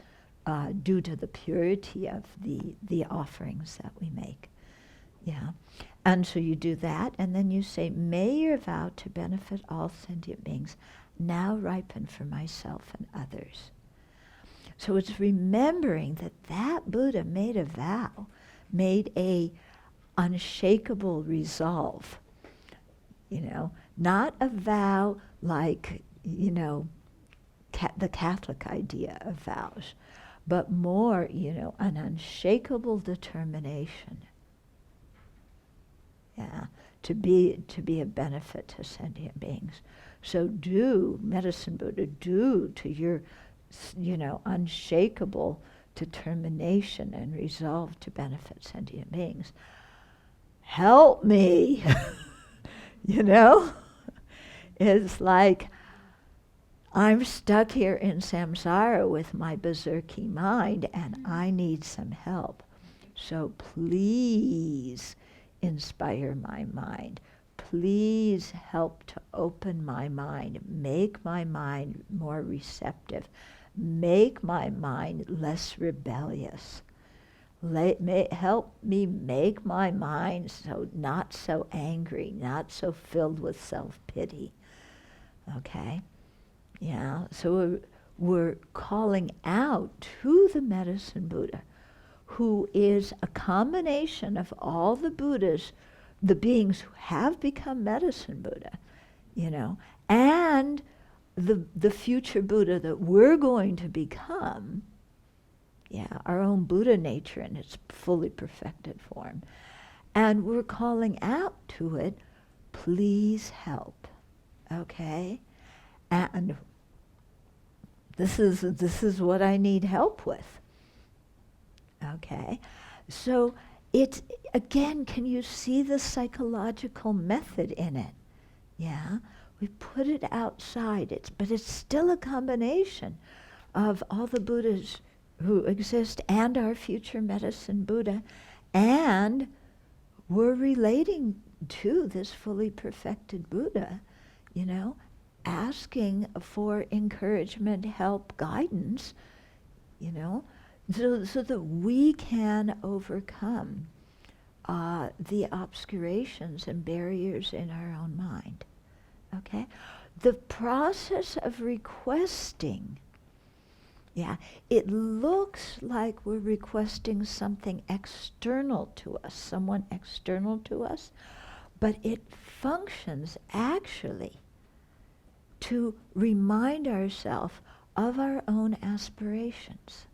A: due to the purity of the offerings that we make. Yeah. And so you do that, and then you say, may your vow to benefit all sentient beings now ripen for myself and others. So it's remembering that that Buddha made a vow, made a unshakable resolve, not a vow like, the Catholic idea of vows, but more, an unshakable determination. Yeah, to be a benefit to sentient beings. So do, Medicine Buddha, do to your, unshakable determination and resolve to benefit sentient beings. Help me, It's like, I'm stuck here in samsara with my berserky mind and I need some help. So please inspire my mind. Please help to open my mind, make my mind more receptive, make my mind less rebellious. Help me make my mind not so angry, not so filled with self-pity. Okay? Yeah, so we're calling out to the Medicine Buddha, who is a combination of all the Buddhas, the beings who have become Medicine Buddha, and the future Buddha that we're going to become, our own Buddha nature in its fully perfected form. And we're calling out to it, please help, okay? And this is what I need help with. Okay? So it's, again, can you see the psychological method in it? Yeah? We put it outside, but it's still a combination of all the Buddhas who exist and our future Medicine Buddha, and we're relating to this fully perfected Buddha, asking for encouragement, help, guidance, so that we can overcome the obscurations and barriers in our own mind. Okay? The process of requesting, it looks like we're requesting something external to us, someone external to us, but it functions actually to remind ourselves of our own aspirations.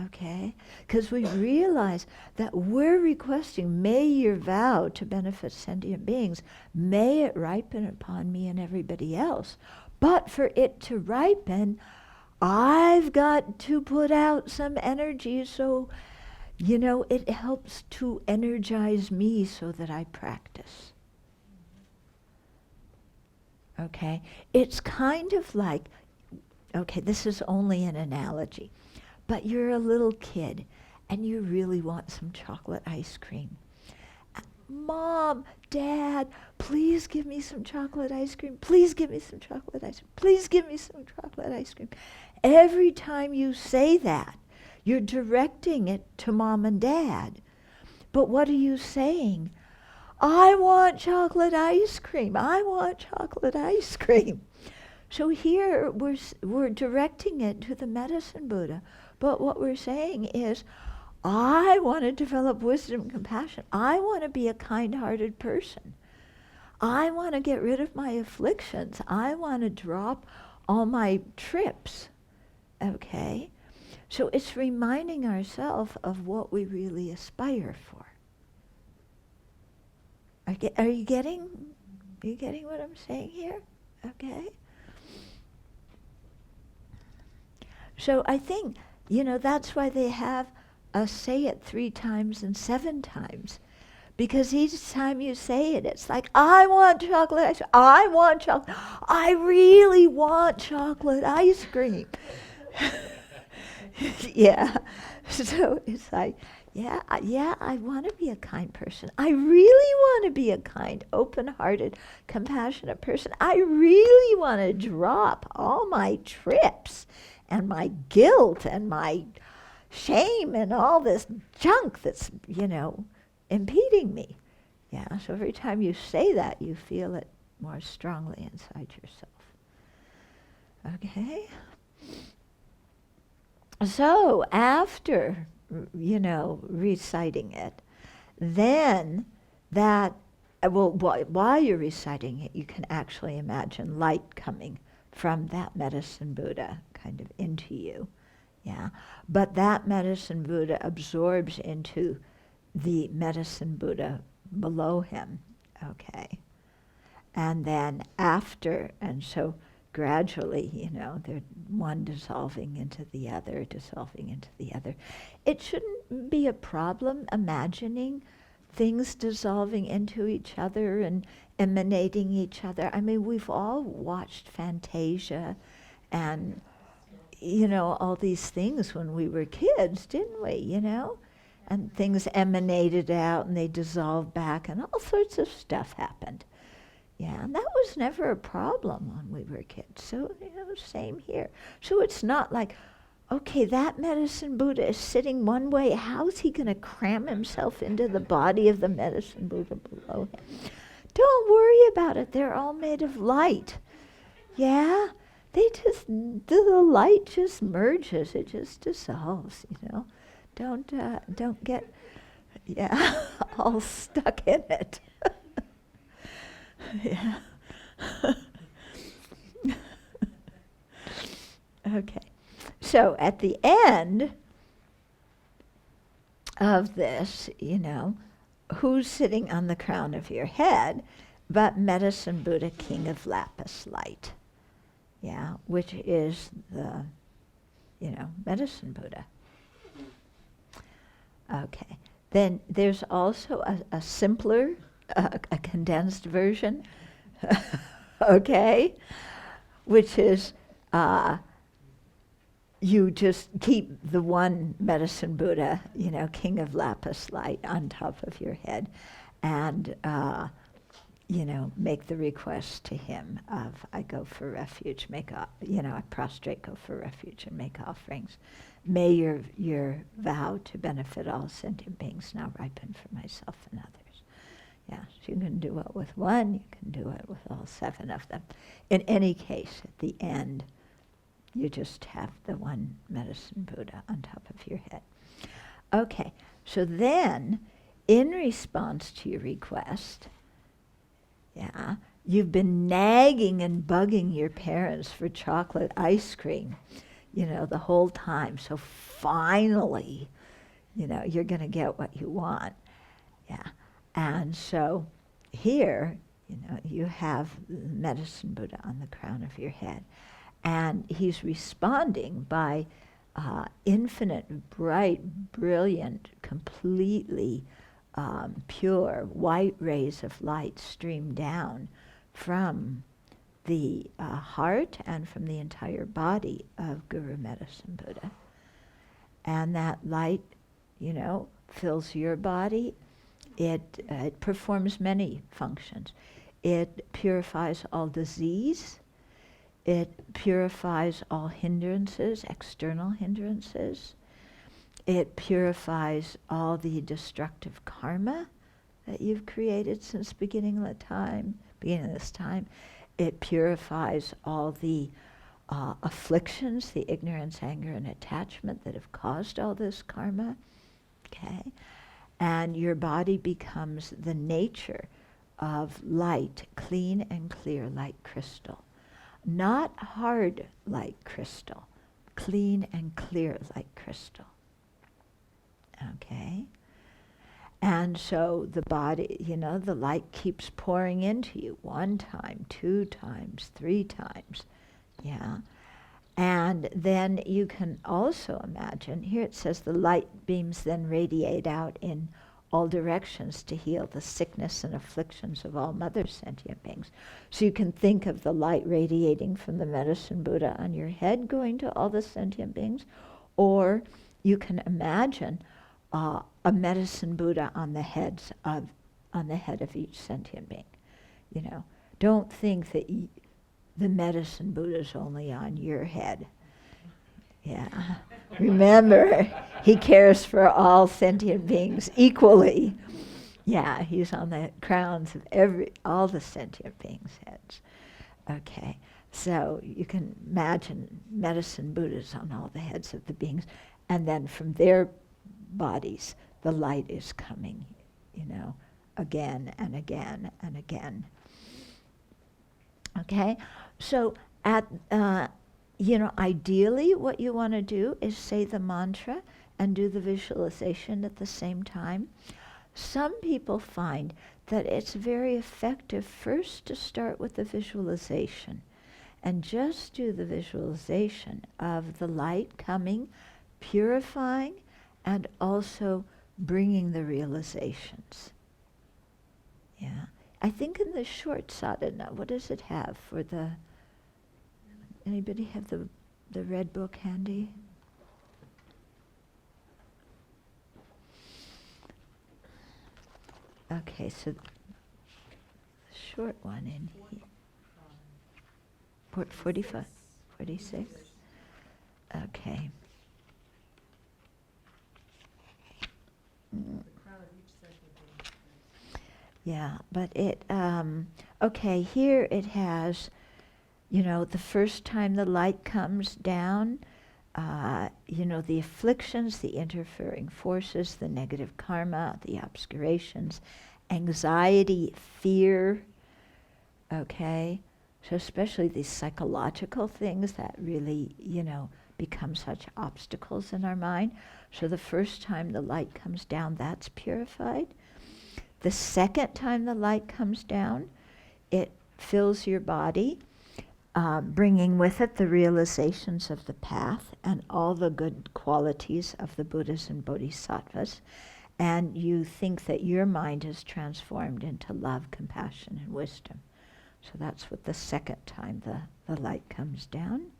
A: Okay? Because we realize that we're requesting, may your vow to benefit sentient beings, may it ripen upon me and everybody else. But for it to ripen, I've got to put out some energy so, it helps to energize me so that I practice. Okay? It's kind of like, this is only an analogy, but you're a little kid and you really want some chocolate ice cream. Mom, Dad, please give me some chocolate ice cream. Please give me some chocolate ice cream. Please give me some chocolate ice cream. Every time you say that, you're directing it to Mom and Dad. But what are you saying? I want chocolate ice cream. I want chocolate ice cream. So here we're directing it to the Medicine Buddha. But what we're saying is, I want to develop wisdom and compassion. I want to be a kind-hearted person. I want to get rid of my afflictions. I want to drop all my trips. Okay? So it's reminding ourselves of what we really aspire for. Are you getting what I'm saying here? Okay? So I think, that's why they have us say it 3 times and 7 times. Because each time you say it, it's like, I want chocolate ice cream. I want chocolate. I really want chocolate ice cream. Yeah. So it's like, yeah, I want to be a kind person. I really want to be a kind, open-hearted, compassionate person. I really want to drop all my trips and my guilt and my shame and all this junk that's, impeding me. Yeah, so every time you say that, you feel it more strongly inside yourself. Okay? So after, reciting it, then while you're reciting it, you can actually imagine light coming from that medicine Buddha kind of into you. Yeah, but that medicine Buddha absorbs into the medicine Buddha below him, okay? And then after, and so gradually, they're one dissolving into the other, dissolving into the other. It shouldn't be a problem imagining things dissolving into each other and emanating each other. I mean, we've all watched Fantasia and, all these things when we were kids, didn't we, And things emanated out and they dissolved back and all sorts of stuff happened. Yeah, and that was never a problem when we were kids. So, same here. So it's not like, okay, that medicine Buddha is sitting one way. How's he going to cram himself into the body of the medicine Buddha below him? Don't worry about it. They're all made of light. Yeah? The light just merges. It just dissolves, Don't get, all stuck in it. Yeah. Okay. So at the end of this, who's sitting on the crown of your head but Medicine Buddha, King of Lapis Light. Yeah, which is the, Medicine Buddha. Okay. Then there's also a simpler, a condensed version, okay, which is you just keep the one Medicine Buddha, King of Lapis Light on top of your head and, make the request to him of, I go for refuge, I prostrate, go for refuge and make offerings. May your vow to benefit all sentient beings now ripen for myself and others. Yeah, so you can do it with one, you can do it with all 7 of them. In any case, at the end, you just have the one Medicine Buddha on top of your head. Okay, so then, in response to your request, you've been nagging and bugging your parents for chocolate ice cream, the whole time. So finally, you're going to get what you want. Yeah. And so here, you have the Medicine Buddha on the crown of your head. And he's responding by infinite, bright, brilliant, completely pure white rays of light stream down from the heart and from the entire body of Guru Medicine Buddha. And that light, fills your body. It performs many functions. It purifies all disease. It purifies all hindrances, external hindrances. It purifies all the destructive karma that you've created since beginning of this time. It purifies all the afflictions, the ignorance, anger, and attachment that have caused all this karma. Okay? And your body becomes the nature of light, clean and clear like crystal. Not hard like crystal, clean and clear like crystal. Okay? And so the body, the light keeps pouring into you 1 time, 2 times, 3 times. Yeah? And then you can also imagine, here it says the light beams then radiate out in all directions to heal the sickness and afflictions of all mother sentient beings. So you can think of the light radiating from the medicine Buddha on your head going to all the sentient beings, or you can imagine a medicine Buddha on the head of each sentient being. You know, don't think that the medicine Buddha's only on your head. Yeah. Remember, he cares for all sentient beings equally. Yeah, he's on the crowns of all the sentient beings' heads. Okay, so you can imagine medicine Buddhas on all the heads of the beings, and then from their bodies, the light is coming, you know, again and again and again. Okay, so ideally what you want to do is say the mantra and do the visualization at the same time. Some people find that it's very effective first to start with the visualization and just do the visualization of the light coming, purifying, and also bringing the realizations. Yeah. I think in the short sadhana, what does it have for anybody have the red book handy? Okay, so the short one in here. 45, 46? Okay. Yeah, but okay, here it has, the first time the light comes down, the afflictions, the interfering forces, the negative karma, the obscurations, anxiety, fear, okay? So especially these psychological things that really, become such obstacles in our mind. So the first time the light comes down, that's purified. The second time the light comes down, it fills your body, bringing with it the realizations of the path and all the good qualities of the Buddhas and Bodhisattvas. And you think that your mind is transformed into love, compassion, and wisdom. So that's what the second time the light comes down.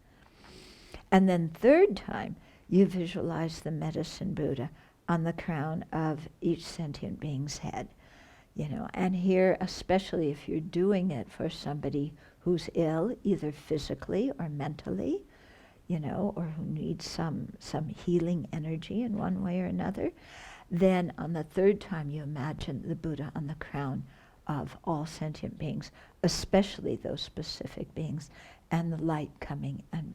A: And then third time, you visualize the medicine Buddha on the crown of each sentient being's head. And here, especially if you're doing it for somebody who's ill, either physically or mentally, or who needs some healing energy in one way or another, then on the third time you imagine the Buddha on the crown of all sentient beings, especially those specific beings, and the light coming and,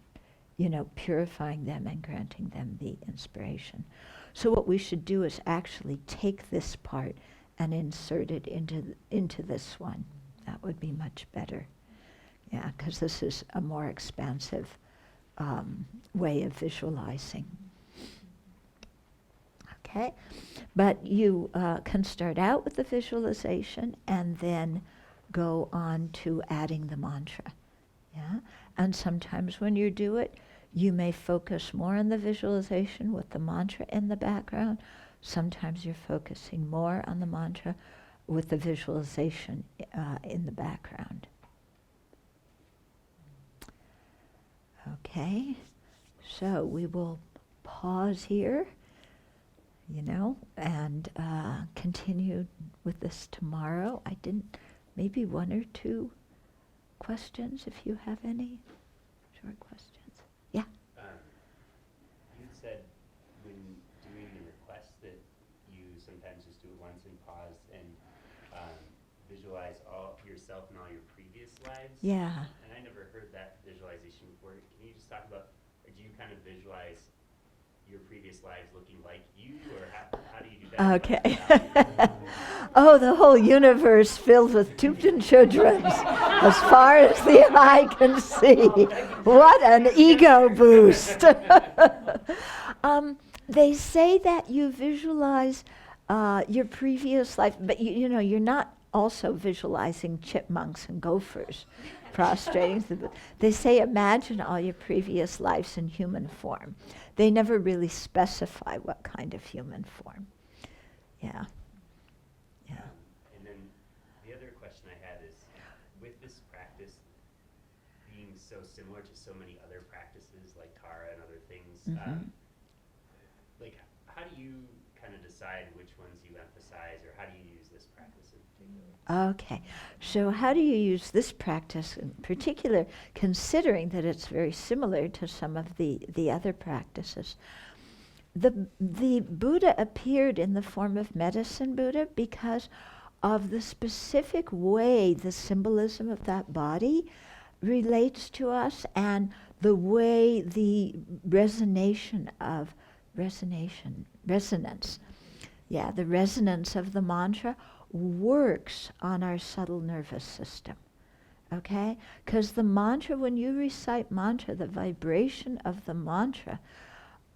A: purifying them and granting them the inspiration. So what we should do is actually take this part and insert it into this one. That would be much better. Yeah, because this is a more expansive way of visualizing. Okay, but you can start out with the visualization and then go on to adding the mantra. Yeah, and sometimes when you do it, you may focus more on the visualization with the mantra in the background. Sometimes you're focusing more on the mantra with the visualization in the background. Okay, so we will pause here, and continue with this tomorrow. Maybe one or two questions if you have any short questions. Yeah?
B: You said when doing the request that you sometimes just do it once and pause and visualize all yourself and all your previous lives.
A: Yeah.
B: And I never heard that visualization before. Can you just talk about, or do you kind of visualize your previous lives looking like you, or how do you do that?
A: Okay. Oh, the whole universe filled with Tupten children as far as the eye can see. What an ego boost. They say that you visualize your previous life, but you're not also visualizing chipmunks and gophers prostrating to the Buddha. They say, imagine all your previous lives in human form. They never really specify what kind of human form. Yeah. Yeah.
B: And then the other question I had is, with this practice being so similar to so many other practices like Tara and other things, like how do you kind of decide which ones you emphasize, or how do you use this practice in particular?
A: Okay, so how do you use this practice in particular, considering that it's very similar to some of the other practices? The Buddha appeared in the form of medicine Buddha because of the specific way the symbolism of that body relates to us, and the way the resonance, the resonance of the mantra works on our subtle nervous system. Okay? Because the mantra, when you recite mantra, the vibration of the mantra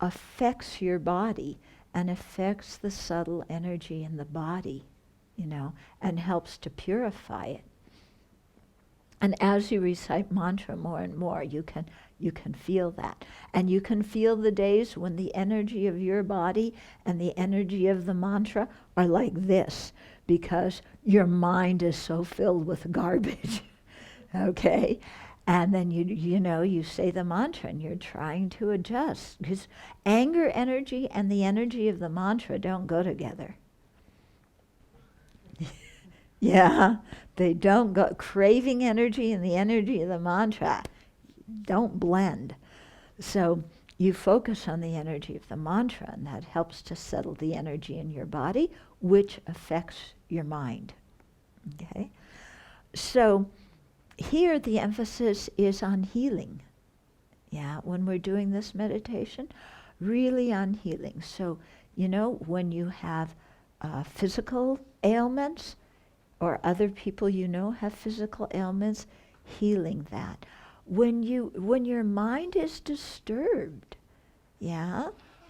A: affects your body and affects the subtle energy in the body, and helps to purify it. And as you recite mantra more and more, you can feel that. And you can feel the days when the energy of your body and the energy of the mantra are like this, because your mind is so filled with garbage. Okay? And then you say the mantra and you're trying to adjust, because anger energy and the energy of the mantra don't go together. Yeah, they don't go. Craving energy and the energy of the mantra don't blend. So you focus on the energy of the mantra, and that helps to settle the energy in your body, which affects your mind. Okay? So here the emphasis is on healing. Yeah, when we're doing this meditation, really on healing. So, when you have physical ailments, or other people have physical ailments, healing that. When your mind is disturbed,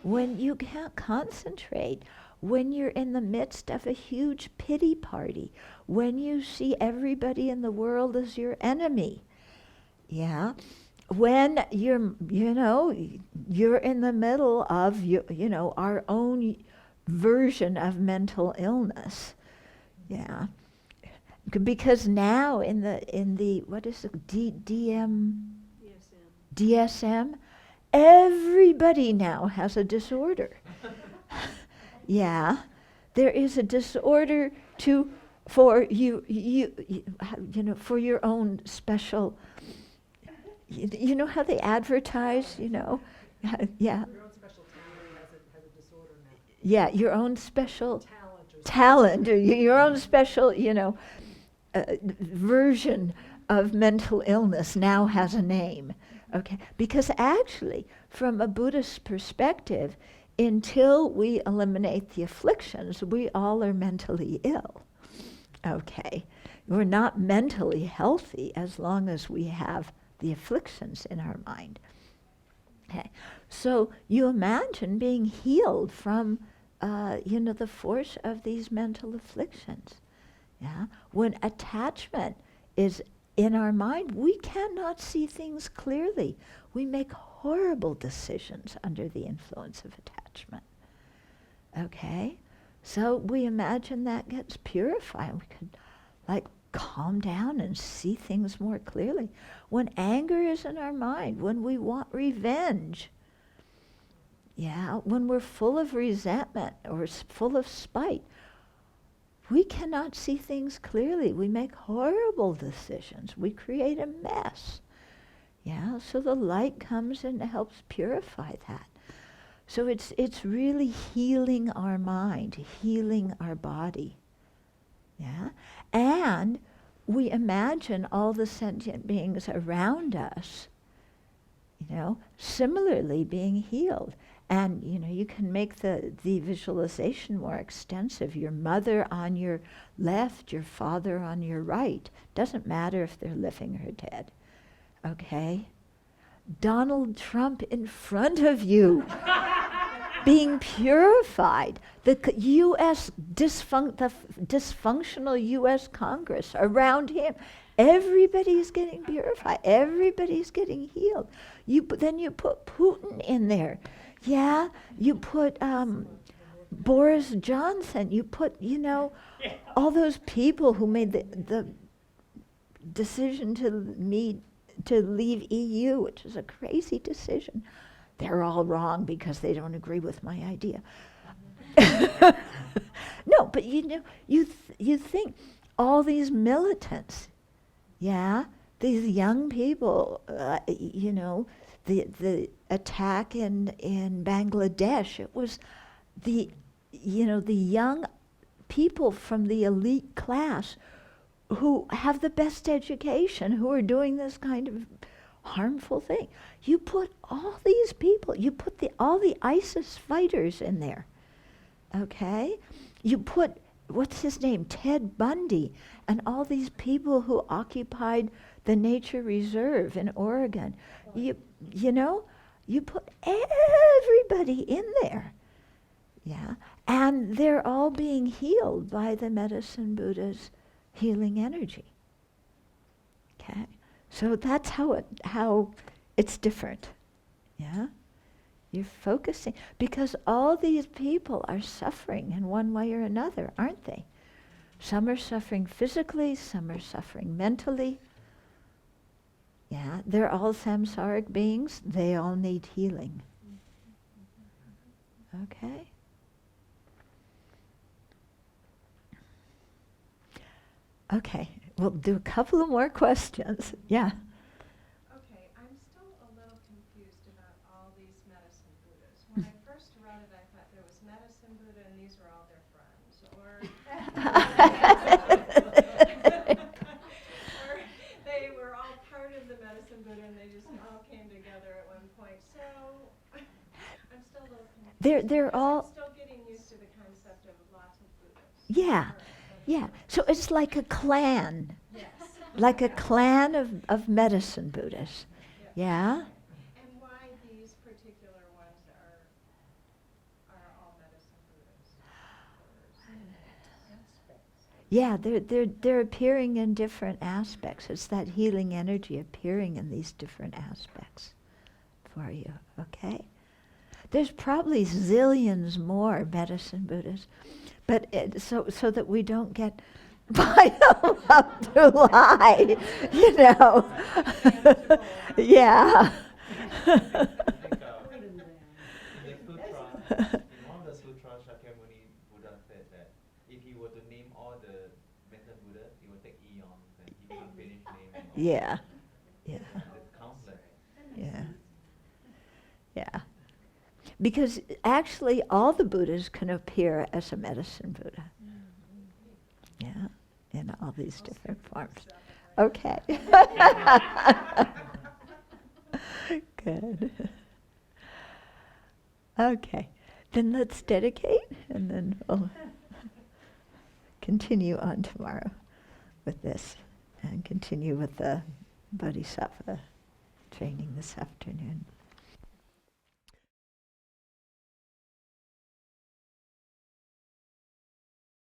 A: when you can't concentrate, when you're in the midst of a huge pity party, when you see everybody in the world as your enemy, when you're in the middle of our own version of mental illness, because now in the what is it, DSM, everybody now has a disorder. There is a disorder for for your own special. You know how they advertise,
C: Your own special talent has a disorder now.
A: Yeah, your own special
C: Talent.
A: Or your own special, version of mental illness now has a name. Okay, because actually, from a Buddhist perspective, until we eliminate the afflictions, we all are mentally ill. Okay, we're not mentally healthy as long as we have the afflictions in our mind. Okay, so you imagine being healed from, the force of these mental afflictions. When attachment is in our mind, we cannot see things clearly. We make horrible decisions under the influence of attachment. Okay? So we imagine that gets purified. We could calm down and see things more clearly. When anger is in our mind, when we want revenge, when we're full of resentment or full of spite, we cannot see things clearly. We make horrible decisions. We create a mess. So the light comes and helps purify that. So it's really healing our mind, healing our body. And we imagine all the sentient beings around us, similarly being healed. And, you can make the visualization more extensive. Your mother on your left, your father on your right. Doesn't matter if they're living or dead. Okay? Donald Trump in front of you. being purified. The U.S. the dysfunctional U.S. Congress around him, everybody's getting purified. Everybody's getting healed. Then you put Putin in there, yeah. You put Boris Johnson. You put all those people who made the decision to leave EU, which is a crazy decision. They're all wrong because they don't agree with my idea. No, but you think all these militants, yeah, these young people, the attack in Bangladesh, it was the young people from the elite class who have the best education, who are doing this kind of harmful thing. You put all these people, you put all the ISIS fighters in there, okay? You put, what's his name, Ted Bundy, and all these people who occupied the nature reserve in Oregon. You put everybody in there, yeah? And they're all being healed by the Medicine Buddha's healing energy, okay? So that's how it's different, yeah? You're focusing, because all these people are suffering in one way or another, aren't they? Some are suffering physically, some are suffering mentally. Yeah, they're all samsaric beings. They all need healing. Okay? Okay, we'll do a couple of more questions. Yeah.
C: Okay, I'm still a little confused about all these medicine Buddhas. When I first read it, I thought there was medicine Buddha and these were all their friends, or they were all part of the medicine Buddha and they just all came together at one point. So I'm still a little confused.
A: They're all.
C: I'm still getting used to the concept of lots of Buddhas.
A: Yeah. Yeah, so it's like a clan,
C: Yes.
A: like a clan of medicine Buddhas, yeah?
C: And why these particular ones are all medicine Buddhas?
A: Yeah, they're appearing in different aspects. It's that healing energy appearing in these different aspects for you, okay? There's probably zillions more medicine Buddhas. But so that we don't get piled up to lie, Yeah.
D: In one of the sutras, Shakyamuni Buddha said that if he were to name all the medicine Buddha, it would take eons and he couldn't finish naming all.
A: Yeah. Yeah.
D: It's countless.
A: Yeah. Yeah. Because actually all the Buddhas can appear as a medicine Buddha. Yeah, in all these different forms. Okay. Good. Okay, then let's dedicate and then we'll continue on tomorrow with this and continue with the Bodhisattva training this afternoon.